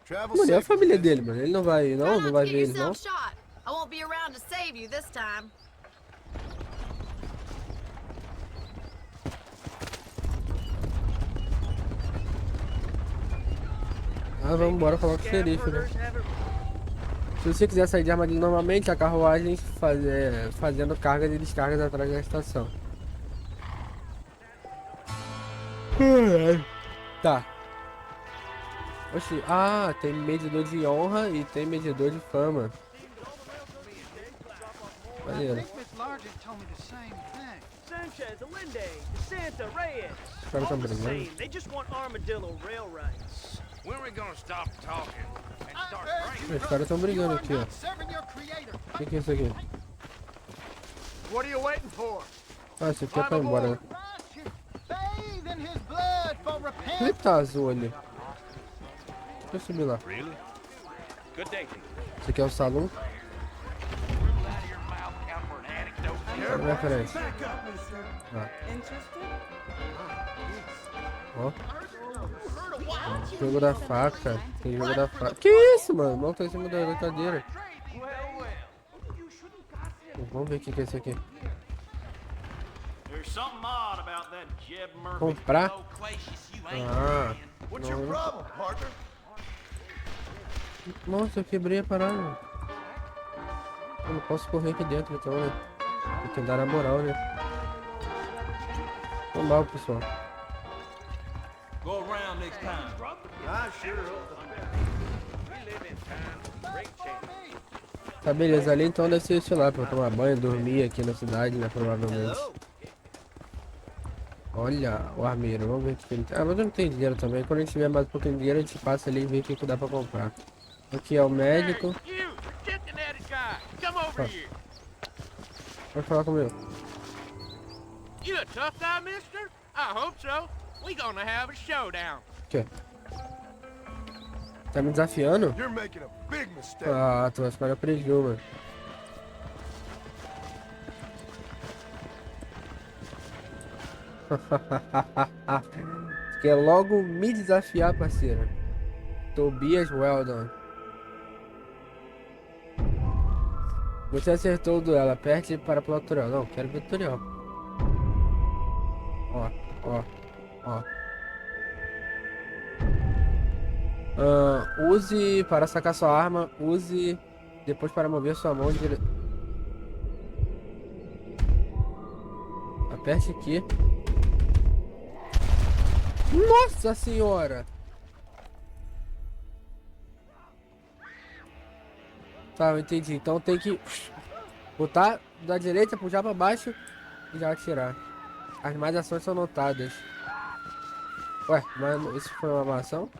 Travel Mano, é a safe, família miss. dele, mano. Ele não vai, Try não? not Não to vai get ver eles, não? yourself shot. I won't be around to save you this time. Ah, vamos embora falar com o xerife, né? Se você quiser sair de armadilha normalmente, a carruagem fazendo cargas e descargas atrás da estação. Tá. Oxi, ah, tem medidor de honra e tem medidor de fama. Maneiro. Sanchez, Allende, DeSanta, Reyes. Os caras tão All the brigando. same, they just want Armadillo rail rights. When are we gonna stop talking and start praying? Os caras tão brigando aqui, ó. O que é isso aqui? What are you waiting for? Ah, isso aqui é pra ir embora, né? Bathe in his blood for Por que repentance. tá azul ali? Deixa eu subir lá. Really? Good day. Esse aqui é o salão. Out of your mouth, count for an anecdote. Olha a referência. Ah. Ó. Jogo da faca. Tem jogo da faca. Que isso, mano? O maluco tá em cima da cadeira. Vamos ver o que é isso aqui. There's something odd about that Jeb Murphy. Comprar? Loquacious you ain't. Ah. What's your problem, partner? Nossa, eu quebrei a parada. Eu não posso correr aqui dentro, então, né? Tem que andar na moral, né? Foi mal, pessoal. Go around next time. I sure hope. Tá, beleza. Ali então deve ser, sei lá, pra tomar banho, dormir aqui na cidade, né? Provavelmente. Olha o armeiro, vamos ver o que ele tem. Ah, mas eu não tenho dinheiro também. Quando a gente tiver mais um pouquinho de dinheiro, a gente passa ali e vê o que dá pra comprar. Aqui é o médico. Hey, you, chicken-headed guy, come over here. Pode falar comigo. You a tough guy, mister? I hope so. We gonna have a showdown. Aqui, ó. Tá me desafiando? You're making a big mistake. Ah, tu vai ficar na preju, mano. Quer logo me desafiar, parceiro. Tobias Weldon. Você acertou o duelo. Aperte para pular o tutorial. Não, quero ver o tutorial. Ó, ó, ó. Use para sacar sua arma. Use depois para mover sua mão de dire... Aperte aqui. Nossa senhora! Tá, eu entendi. Então tem que botar da direita, puxar pra baixo e já atirar. As mais ações são notadas. Ué, mas isso foi uma ação?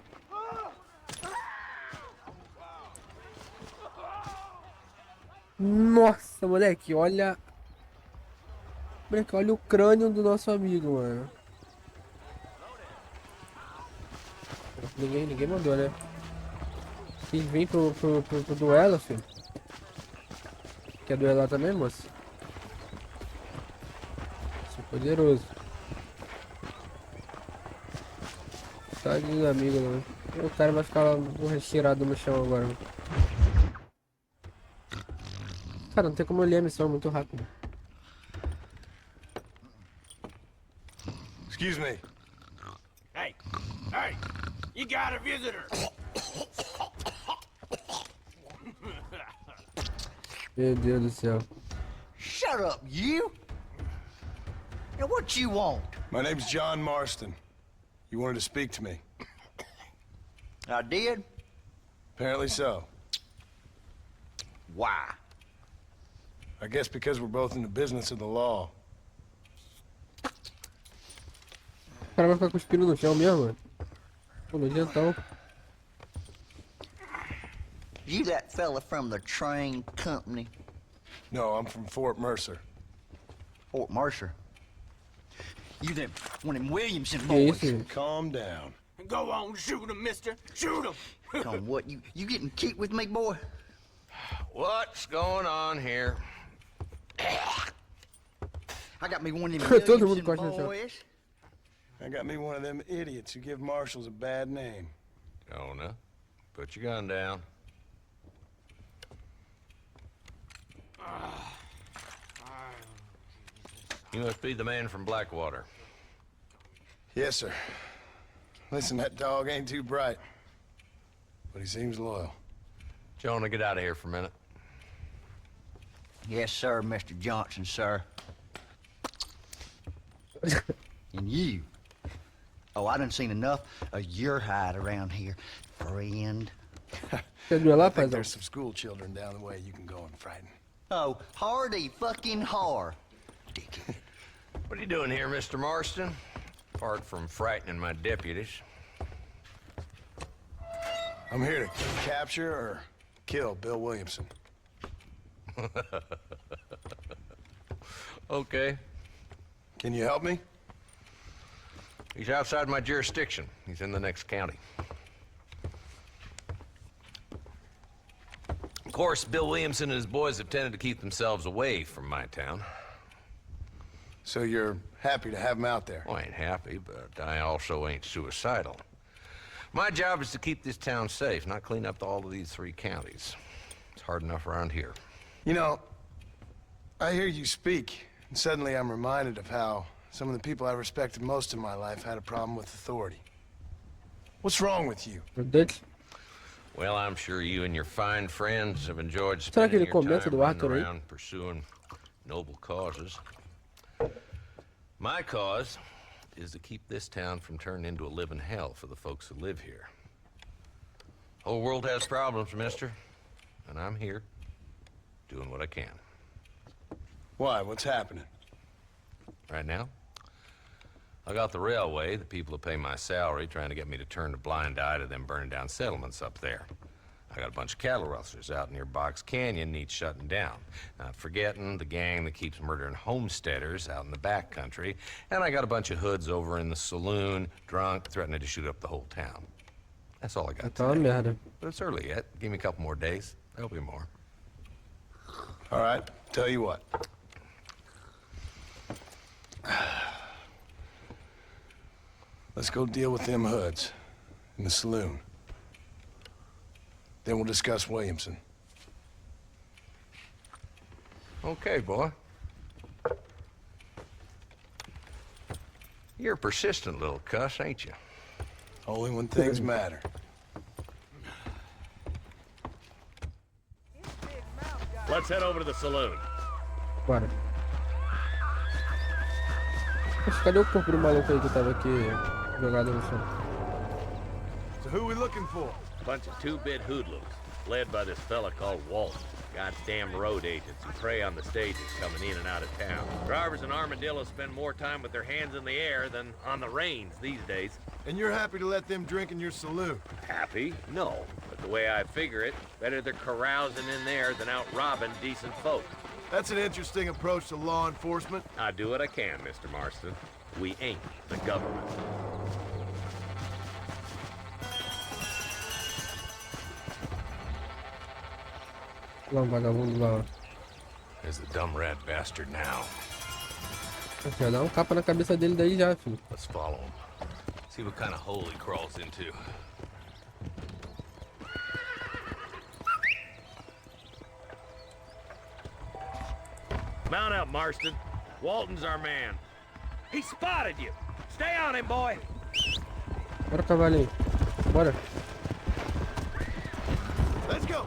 Nossa, moleque, olha... Moleque, olha o crânio do nosso amigo, mano. Ninguém mandou, né? Quem vem pro duelo, filho? Quer duelar também, moça? Sou poderoso. Tadinho do amigo, mano. O cara vai ficar retirado no chão agora, mano. Cara, não tem como eu ler a missão muito rápido. Excuse me. Hey, you got a visitor. Meu Deus do céu. Shut up, you! Now what you want? My name's John Marston. You wanted to speak to me. I did? Apparently so. Why? I guess because we're both in the business of the law. O cara vai ficar cuspindo no chão mesmo, mano. Pô, nojentão. You that fella from the train company? No, I'm from Fort Mercer. Fort Mercer? You them one of them Williamson Que boys? isso? Calm down. Go on, shoot him, mister. Shoot him. On what? You getting cute with me, boy? What's going on here? I got me one of them Todo mundo Williamson gosta de chão. boys. I got me one of them idiots who give marshals a bad name. Oh, no. Put your gun down. You must be the man from Blackwater. Yes, sir. Listen, that dog ain't too bright, but he seems loyal. Jonah, get out of here for a minute. Yes, sir, Mr. Johnson, sir. And you. Oh, I done seen enough of your hide around here, friend. Quer duelar, I think paizão? there's some school children down the way you can go and frighten. Oh, hardy fucking har. Dickhead. What are you doing here, Mr. Marston? Apart from frightening my deputies. I'm here to capture or kill Bill Williamson. Okay. Can you help me? He's outside my jurisdiction. He's in the next county. Of course, Bill Williamson and his boys have tended to keep themselves away from my town. So you're happy to have him out there? Well, I ain't happy, but I also ain't suicidal. My job is to keep this town safe, not clean up all of these 3 counties. It's hard enough around here. You know, I hear you speak, and suddenly I'm reminded of how some of the people I respected most in my life had a problem with authority. What's wrong with you? Verdade? Well, I'm sure you and your fine friends have enjoyed Será que spending ele your comenta time do running Arthur aí? around pursuing noble causes. My cause is to keep this town from turning into a living hell for the folks who live here. Whole world has problems, mister, and I'm here doing what I can. Why? What's happening? Right now, I got the railway, the people who pay my salary, trying to get me to turn a blind eye to them burning down settlements up there. I got a bunch of cattle rustlers out near Box Canyon needs shutting down. Not forgetting the gang that keeps murdering homesteaders out in the back country. And I got a bunch of hoods over in the saloon, drunk, threatening to shoot up the whole town. That's all I got today. But it's early yet. Give me a couple more days. There'll be more. All right, tell you what. Let's go deal with them hoods in the saloon. Then we'll discuss Williamson. Okay, boy. You're a persistent little cuss, ain't you? Only when things matter. Let's head over to the saloon. Bora. Poxa, cadê o corpo do maluco aí que tava aqui jogado no chão? So who we looking for? Bunch of two-bit hoodlums, led by this fella called Walton. Goddamn road agents who prey on the stages coming in and out of town. Drivers in Armadillo spend more time with their hands in the air than on the reins these days. And you're happy to let them drink in your saloon? Happy? No. But the way I figure it, better they're carousing in there than out robbing decent folk. That's an interesting approach to law enforcement. I do what I can, Mr. Marston. We ain't the government. Lá um vagabundo lá. There's the dumb rat bastard now. Já dá um capa na cabeça dele daí já, filho. Let's follow him. See what kind of hole he crawls into. Mount up, Marston. Walton's our man. He spotted you. Stay on him, boy. Bora, cavalinho. Bora. Let's go.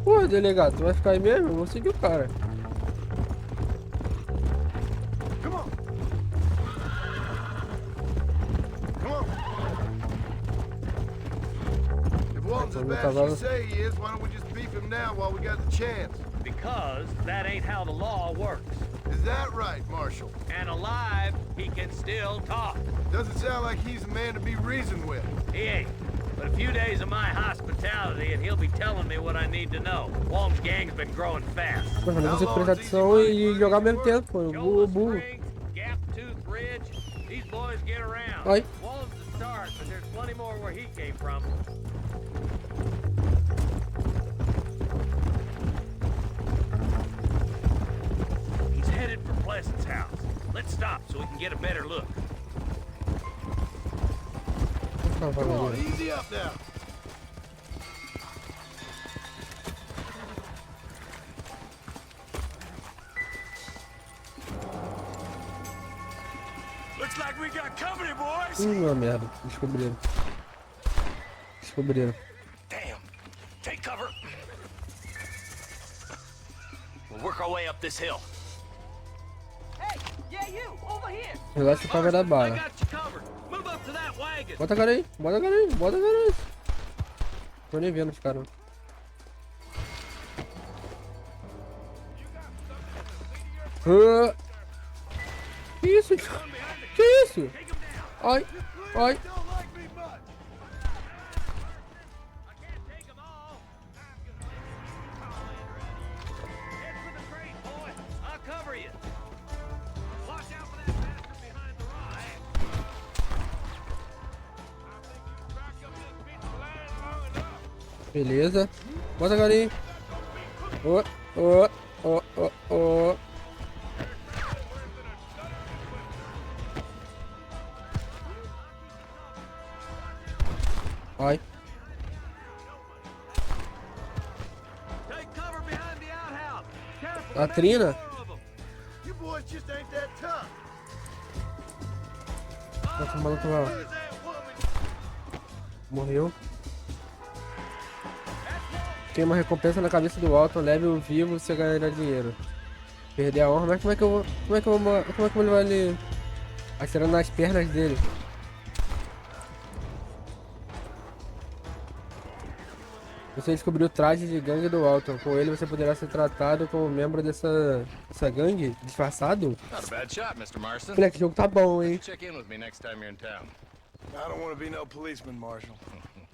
Pô, delegado, tu vai ficar aí mesmo? Eu vou seguir o cara. Come on. Come on. If Walton's as bad as you say he is, why don't we just beef him now while we got the chance? Because that ain't how the law works. Is that right, Marshal? And alive, he can still talk. Doesn't sound like he's a man to be reasoned with. He ain't. But a few days of my hospitality and he'll be telling me what I need to know. Walton's gang's been growing fast. Mas não você prestar atenção e jogar ao mesmo tempo, pô. Burro. Gap Tooth Ridge. These boys get around. Ai. Walton's the start, but there's plenty more where he came from. He's headed for Pleasant's house. Let's stop so we can get a better look. Come on, easy up now. Looks like we got company, boys. Uma merda. Descobriram. Damn. Take cover. We'll work our way up this hill. Hey, yeah, you, over here. Relaxa que vai dar bala. Move up to that wagon. Bota a cara aí, bota a cara aí, bota a cara aí. Tô nem vendo os caras. Que isso? Que isso? Ai, ai. Beleza. Bota a cara aí. Ó. Ai. A Trina? You boys just ain't that tough. Nossa, o maluco lá. Morreu. Tem uma recompensa na cabeça do Walton, leve o vivo, você ganhará dinheiro. Perder a honra, mas como é que eu vou levar ele atirando nas pernas dele? Você descobriu o traje de gangue do Walton. Com ele você poderá ser tratado como membro dessa gangue disfarçado. Not a bad shot, Mr. Marston. Moleque, o jogo tá bom, hein? Check in with me next time you're in town. I don't want to be no policeman, Marshal.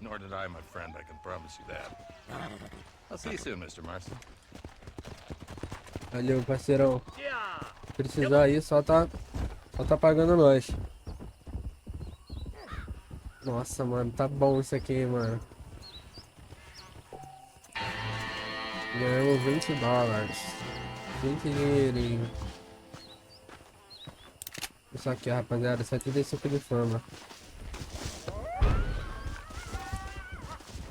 Nor did I, my friend. I can promise you that. I'll see you soon, Mr. Marston. Valeu, parceirão. Precisar aí, só tá pagando nós. Nossa, mano, tá bom isso aqui, hein, mano. Ganhamos $20. 20 dinheirinho. Isso aqui, rapaziada, 75 de fama.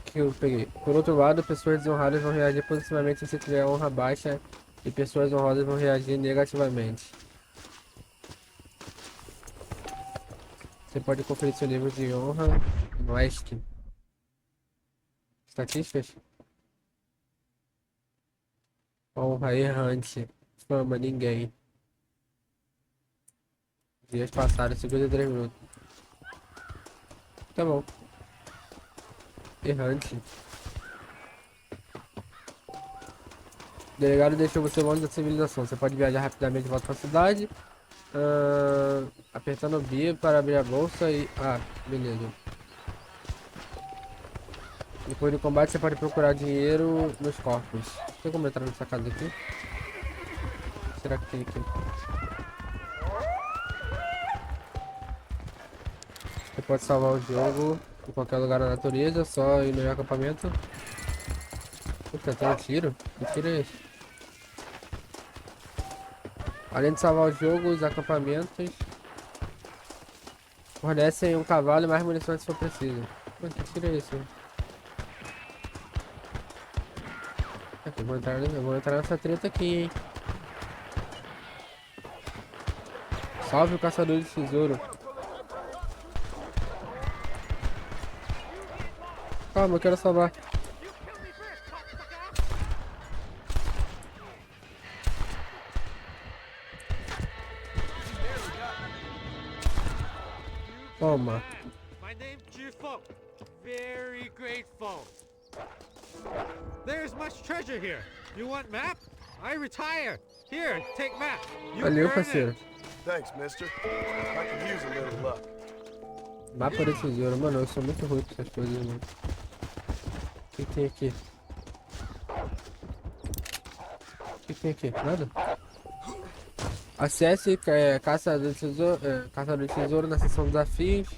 Que eu peguei. Por outro lado, pessoas desonradas vão reagir positivamente se tiver honra baixa e pessoas honrosas vão reagir negativamente. Você pode conferir seu nível de honra no ESC. Estatísticas? Honra errante. Fama, ninguém. Dias passaram, 53 minutos. Tá bom. Errante. O delegado deixou você longe da civilização. Você pode viajar rapidamente de volta para a cidade. Apertando B para abrir a bolsa e... Ah, beleza. Depois do combate você pode procurar dinheiro nos corpos. Tem como entrar nessa casa aqui? Será que tem aqui? Você pode salvar o jogo em qualquer lugar da natureza, só ir no acampamento. Puta, tem um tiro? Que tiro é esse? Além de salvar o jogo, os acampamentos fornecem um cavalo e mais munições se for preciso. Mano, que tiro é esse? Eu vou entrar nessa treta aqui, hein? Salve o caçador de tesouro. Calma, eu quero salvar. Toma. My name's cheerful. Very grateful. There's much treasure here. You want map? I retire. Here, take map. You Valeu, earn parceiro. it. Thanks, mister. I could use a little luck. Mapa de tesouro, mano, eu sou muito ruim com essas coisas, mano. O que tem aqui? O que tem aqui? Nada? Acesse caçador de tesouro na seção desafios.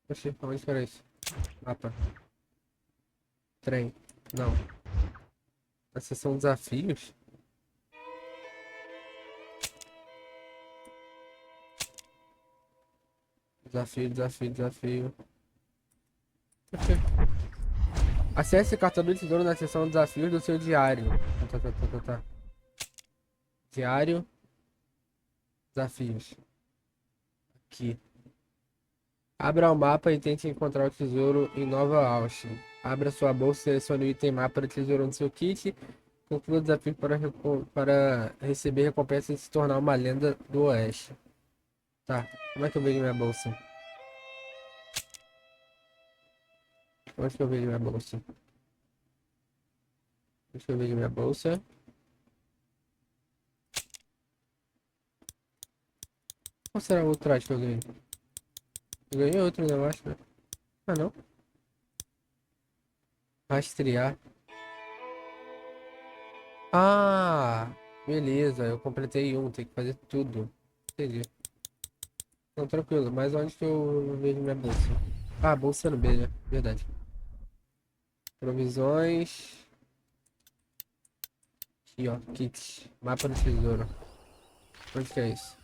Oxi, onde que era isso? Mapa. Trem. Não. Na seção desafios? Desafio. Oxi. Acesse o cartão do tesouro na seção desafios do seu diário. Tá. Diário. Desafios. Aqui. Abra o mapa e tente encontrar o tesouro em Nova Austin. Abra sua bolsa e selecione o item mapa do tesouro no seu kit. Conclua o desafio para receber recompensa e se tornar uma lenda do oeste. Tá, como é que eu vejo minha bolsa? Onde que eu vejo minha bolsa? Deixa eu ver minha bolsa. Qual será o outro traje que eu ganhei? Eu ganhei outro, né, eu acho, né? Ah, não. Rastrear. Ah, beleza. Eu completei um. Tem que fazer tudo. Entendi. Não, tranquilo. Mas onde que eu vejo minha bolsa? Ah, bolsa no B, né? Verdade. Provisões. Aqui, ó. Kit. Mapa do tesouro. Onde que é isso?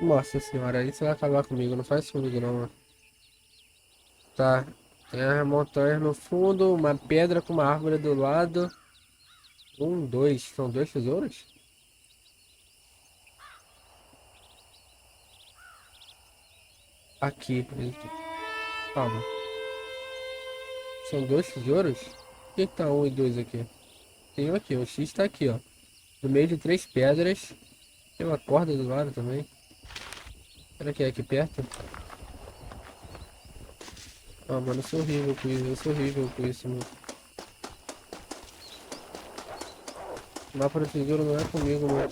Nossa senhora, isso vai acabar comigo. Não faz isso comigo, não, mano. Tá. Tem as montanhas no fundo. Uma pedra com uma árvore do lado. Dois. São dois tesouros? Aqui. Calma. São dois tesouros? Por que tá 1 e 2 aqui? Tem um aqui. O X tá aqui, ó. No meio de 3 pedras. Tem uma corda do lado também. Será que é aqui perto? Ah, mano, eu sou horrível com isso, eu sou horrível com isso, mano. Mapa do tesouro não é comigo, mano.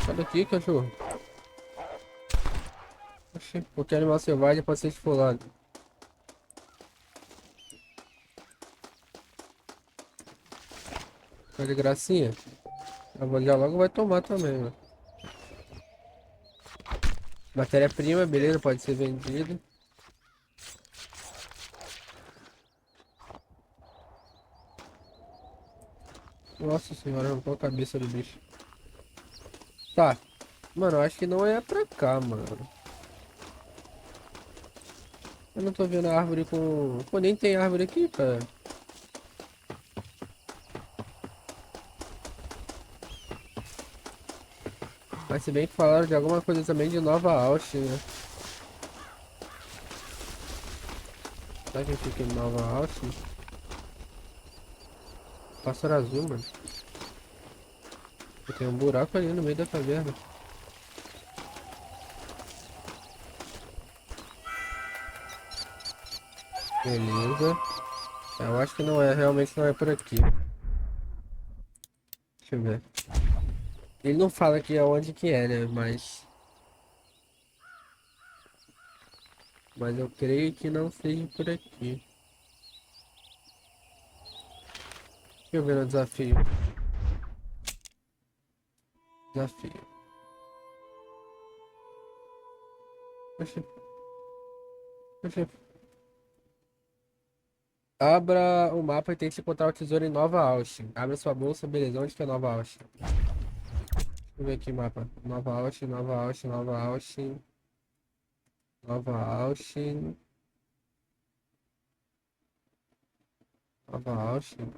Sai daqui, cachorro. Oxi, qualquer animal selvagem pode ser esfolado. Tá de gracinha? Já logo vai tomar também, mano. Matéria-prima, beleza, pode ser vendido. Nossa senhora, arrancou a cabeça do bicho. Tá. Mano, eu acho que não é pra cá, mano. Eu não tô vendo a árvore com... Pô, nem tem árvore aqui, cara. Mas se bem que falaram de alguma coisa também de Nova Austin, né? Será que fica em Nova Austin? Pássaro azul, mano. Tem um buraco ali no meio da caverna. Beleza. Eu acho que não é, realmente não é por aqui. Deixa eu ver. Ele não fala aqui aonde que é, né? Mas eu creio que não seja por aqui. Deixa eu ver no desafio. Desafio. Oxi. Oxi. Abra o mapa e tente encontrar o tesouro em Nova Austin. Abra sua bolsa, beleza. Onde que é Nova Austin? Deixa eu ver aqui o mapa. Nova Austin, Nova Austin, Nova Austin. Nova Austin. Nova Austin.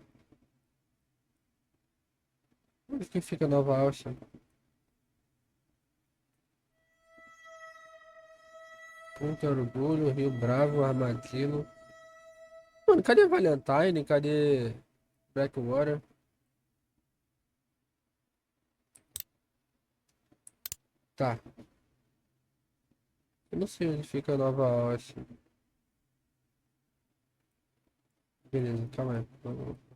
Onde que fica Nova Austin? Ponta Orgulho, Rio Bravo, Armadillo. Mano, cadê Valentine? Cadê Blackwater? Tá. Eu não sei onde fica Nova Austin. Beleza, calma aí.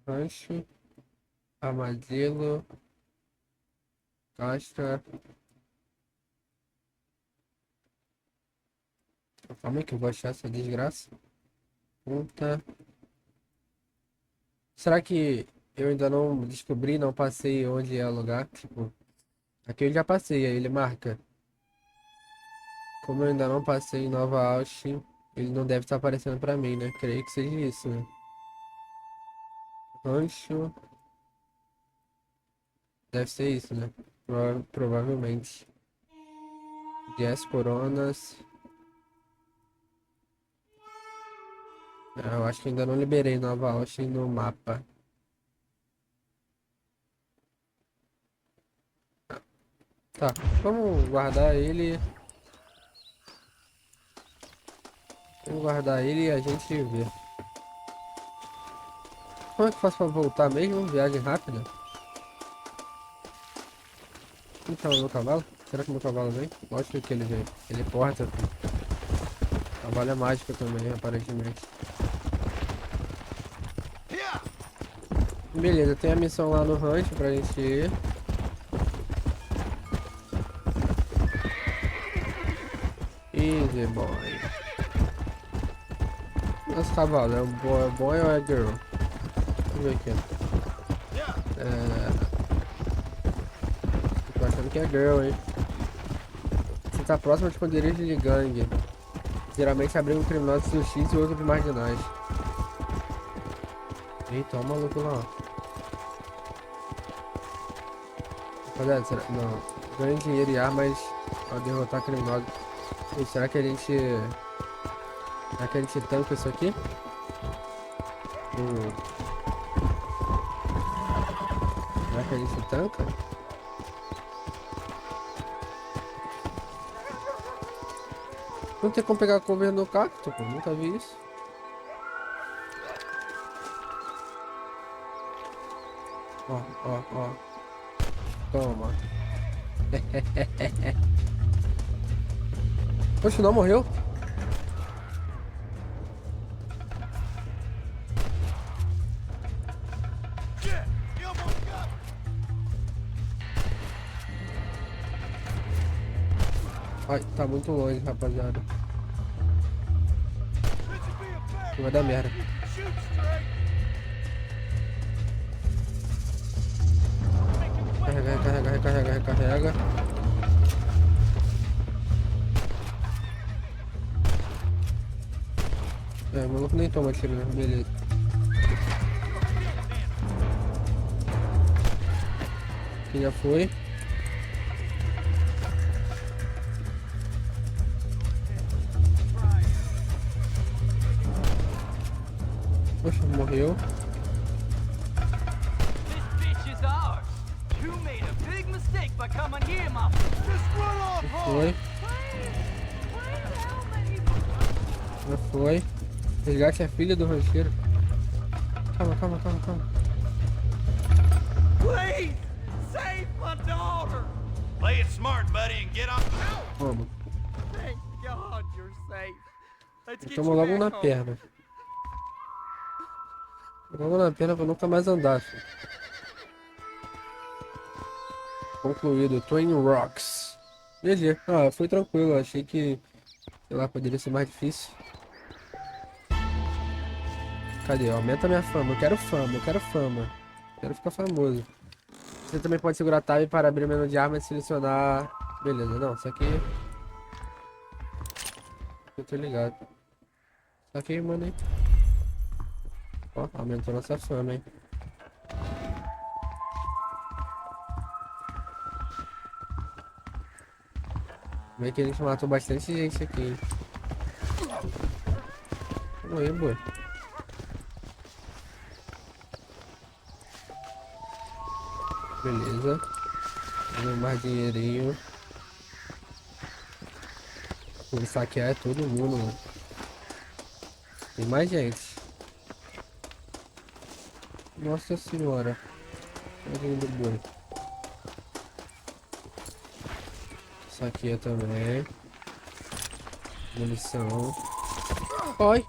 Rancho, Armadillo, Casta. Calma aí que eu vou achar essa desgraça. Punta. Será que eu ainda não descobri, não passei onde é o lugar? Tipo, aqui eu já passei, aí ele marca. Como eu ainda não passei em Nova Austin, ele não deve estar aparecendo pra mim, né? Creio que seja isso, né? Rancho. Deve ser isso, né? Provavelmente. 10 coronas. Eu acho que ainda não liberei Nova Austin no mapa. Tá, vamos guardar ele. Vamos guardar ele e a gente vê. Como é que eu faço pra voltar mesmo? Viagem rápida? Como tá o meu cavalo? Será que o meu cavalo vem? Lógico que ele vem. Ele porta. O cavalo é mágico também, aparentemente. Beleza, tem a missão lá no rancho pra gente ir. Easy boy. Nosso cavalo, é um boy ou é girl? Vamos ver aqui. Tô achando que é girl, hein? Você tá próximo de esconderijos de gangue. Geralmente abrigam criminosos de justiça e outros marginais. Eita, olha o maluco lá, ó. Rapaziada, será... Não. Ganhe dinheiro e armas ao derrotar criminosos. E será que a gente... Será que a gente tanca isso aqui? Será que a gente tanca? Não tem como pegar cover no cacto, pô. Nunca vi isso. Ó, ó, ó. Toma. Poxa, não morreu? Ai, tá muito longe, rapaziada. Vai dar merda. Recarrega, recarrega. É, o maluco nem toma tiro, né? Beleza. Aqui já foi. Poxa, morreu. Foi. Já foi. Resgate a filha do rancheiro. Calma. Please, save my daughter. Play it smart, buddy, and get on. Vamos. Thank God you're safe. Let's get Toma you logo back na home. perna. Logo na perna pra nunca mais andar, filho. Concluído. Twin Rocks. GG. Ah, foi tranquilo. Achei que, sei lá, poderia ser mais difícil. Cadê? Aumenta minha fama. Eu quero fama. Quero ficar famoso. Você também pode segurar Tab para abrir o menu de armas e selecionar... Beleza, não, isso aqui... Eu tô ligado. Isso aqui, mano, hein? Ó, aumentou nossa fama, hein? Vê que a gente matou bastante gente aqui, hein? Vamos aí, boa. Beleza. Vamos mais dinheirinho. Vou saquear todo mundo, mano. Tem mais gente. Nossa senhora. Tadinho do boi. Saqueia também. Munição. Ai!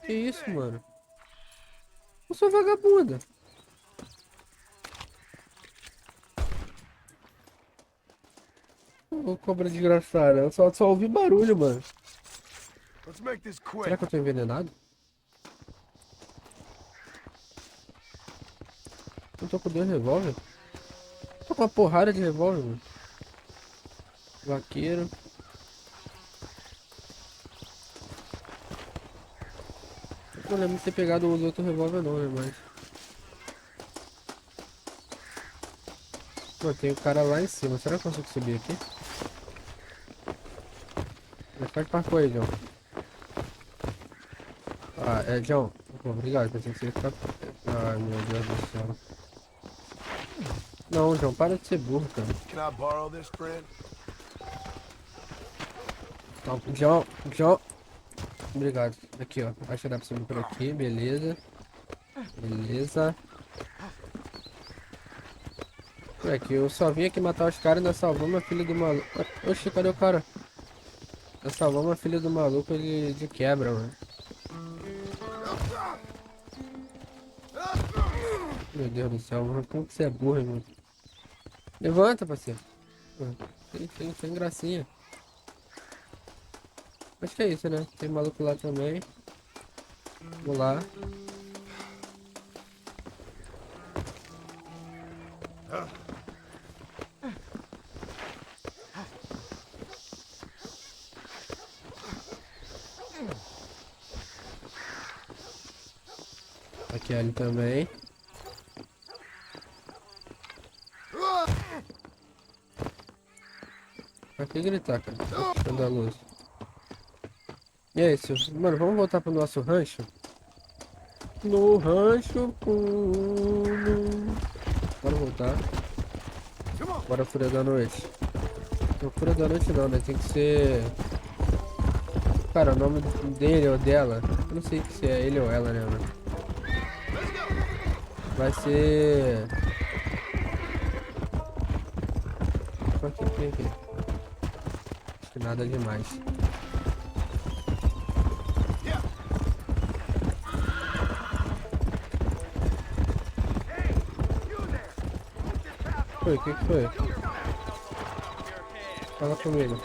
Que isso, mano? Eu sou vagabunda. Ô, cobra desgraçada. Eu só ouvi barulho, mano. Será que eu tô envenenado? Eu tô com 2 revólver? Tô com uma porrada de revólver, mano. Vaqueiro. Eu não lembro de ter pegado os outros revólver não, né, mas... Pô, tem o cara lá em cima. Será que eu consigo subir aqui? Faz parkour aí, John. Ah, é, John. Pô, obrigado, pensei que você ia ficar... Ai, meu Deus do céu. Não, John, para de ser burro, cara. Can I borrow this, friend? Não, John. Obrigado. Aqui, ó. Acho que dá pra subir por aqui, beleza. Beleza. É que eu só vim aqui matar os caras e ainda salvou minha filha do maluco. Oxi, cadê o cara? Eu salvou minha filha do maluco de quebra, mano. Meu Deus do céu, mano. Como que você é burro, mano? Levanta, parceiro. Tem gracinha. Acho que é isso, né? Tem maluco lá também. Vamos lá. Aqui ali também. Pra que gritar, cara? Escandaloso. E é isso. Mano, vamos voltar pro nosso rancho? No rancho. Bora voltar. Bora, Fúria da Noite. Não, Fúria da Noite não, né? Tem que ser... Cara, o nome dele ou dela, eu não sei se é ele ou ela, né, mano? Vai ser... O que tem aqui? Acho que nada demais. Foi, o que foi? Fala comigo.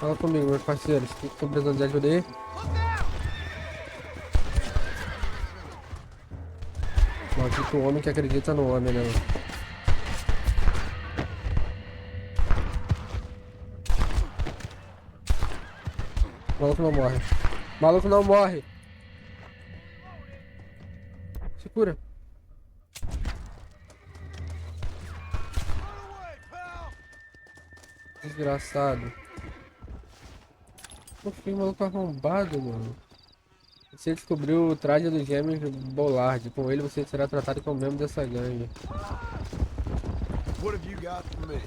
Fala comigo, meus parceiros. O que estão precisando de ajuda aí? Maldito homem que acredita no homem, né? O maluco não morre. O maluco não morre. Se cura. Desgraçado. Por que maluco arrombado, mano? Você descobriu o traje dos gêmeos Bollard. Com ele você será tratado como membro dessa gangue. What have you got for me?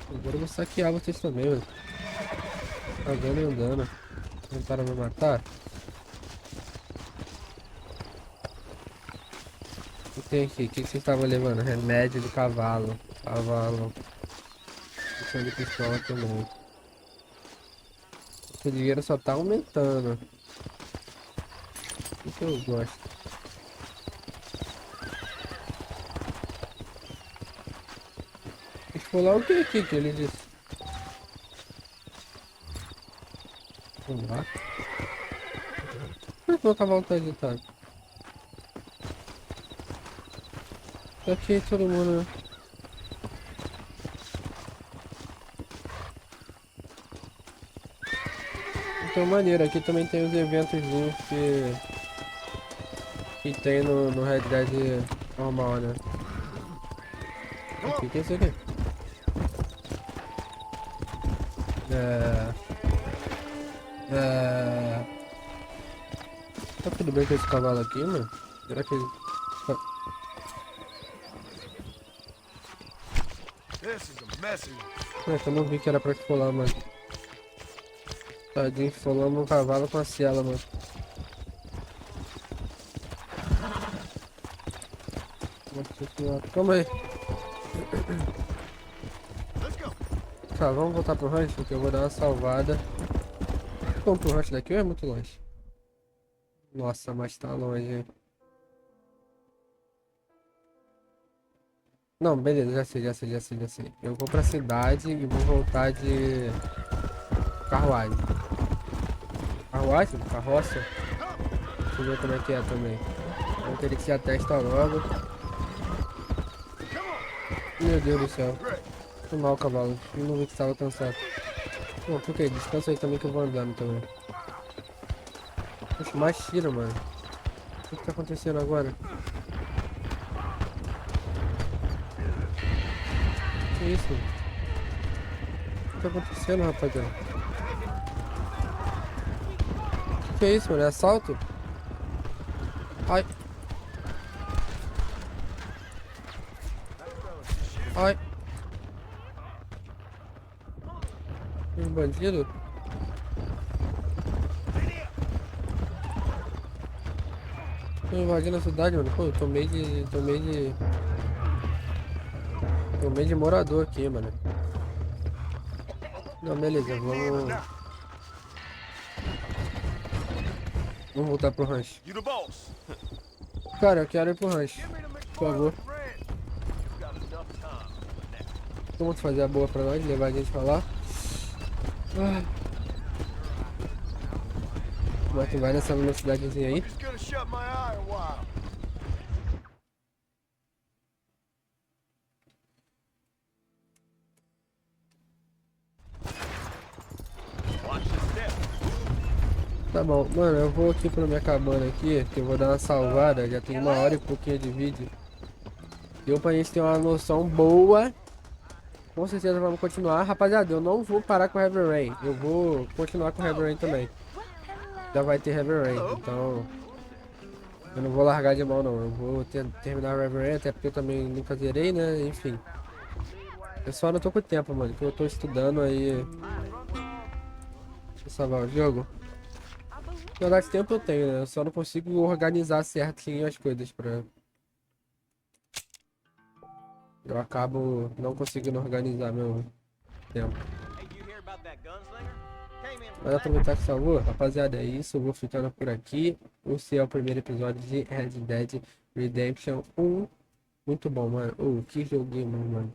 Agora eu vou saquear vocês também, mano. Andando e andando. Tentaram me matar? O que tem aqui? O que vocês estavam levando? Remédio de cavalo. Cavalo. Munição de pistola também. O dinheiro só tá aumentando. O que eu gosto? Deixa eu falar o que aqui que ele disse? Vamos lá. Por que meu cavalo tá agitado? Tá aqui todo mundo, né? Então maneiro, aqui também tem os eventos que tem no Red Dead normal, né? O que é isso aqui? Tá tudo bem com esse cavalo aqui, mano? Será que ele... Eu não vi que era pra esfolar, mano. Tadinho, esfolando um cavalo com a ciela, mano. Nossa senhora, calma aí. Tá, vamos voltar pro rancho, porque eu vou dar uma salvada. Vamos pro rancho daqui ou é muito longe? Nossa, mas tá longe, hein? Não, beleza, já sei. Eu vou pra cidade e vou voltar de carruagem. Carruagem? Carroça? Deixa eu ver como é que é também. Vamos ter que se atesta logo. Meu Deus do céu. Foi mal, cavalo. Eu não vi que estava cansado. Bom, por que? Descansa aí também que eu vou andando também. Poxa, mais tiro, mano. O que tá acontecendo agora? Que isso? O que tá acontecendo, rapaziada? Que é isso, mano? É assalto? Ai. Ai. Tem um bandido? Tô invadindo a cidade, mano. Pô, eu tomei de morador aqui, mano. Não, beleza, vamos voltar pro rancho. Cara, eu quero ir pro rancho, por favor. Vamos fazer a boa pra nós, levar a gente pra lá. Mas tu vai nessa velocidadezinha aí. Tá bom, mano, eu vou aqui pra minha cabana aqui, que eu vou dar uma salvada, já tem 1 hora e pouquinho de vídeo. Deu pra gente ter uma noção boa. Com certeza vamos continuar. Rapaziada, eu não vou parar com Heavy Rain, eu vou continuar com Heavy Rain também. Já vai ter Heavy Rain, então eu não vou largar de mão não, eu vou terminar o Heavy Rain, até porque eu também nunca zerei, né, enfim. Eu só não tô com tempo, mano, que eu tô estudando aí. Deixa eu salvar o jogo. Na verdade, tempo eu tenho, né? Eu só não consigo organizar certinho as coisas pra... Eu acabo não conseguindo organizar meu tempo. Mas aproveitar que salvou, rapaziada, é isso. Eu vou ficando por aqui. Esse é o primeiro episódio de Red Dead Redemption 1. Muito bom, mano. Que joguinho, mano.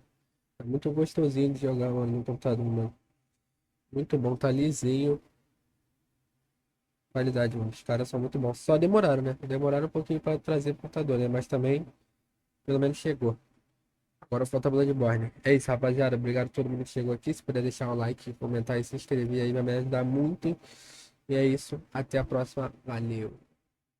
É muito gostosinho de jogar, mano, no computador, mano. Muito bom, tá lisinho. Qualidade, mano. Os caras são muito bons. Só demoraram, né? Demoraram um pouquinho pra trazer o computador, né? Mas também, pelo menos chegou. Agora falta a Bloodborne. É isso, rapaziada. Obrigado a todo mundo que chegou aqui. Se puder deixar um like, comentar e se inscrever aí, vai me ajudar muito. E é isso. Até a próxima. Valeu.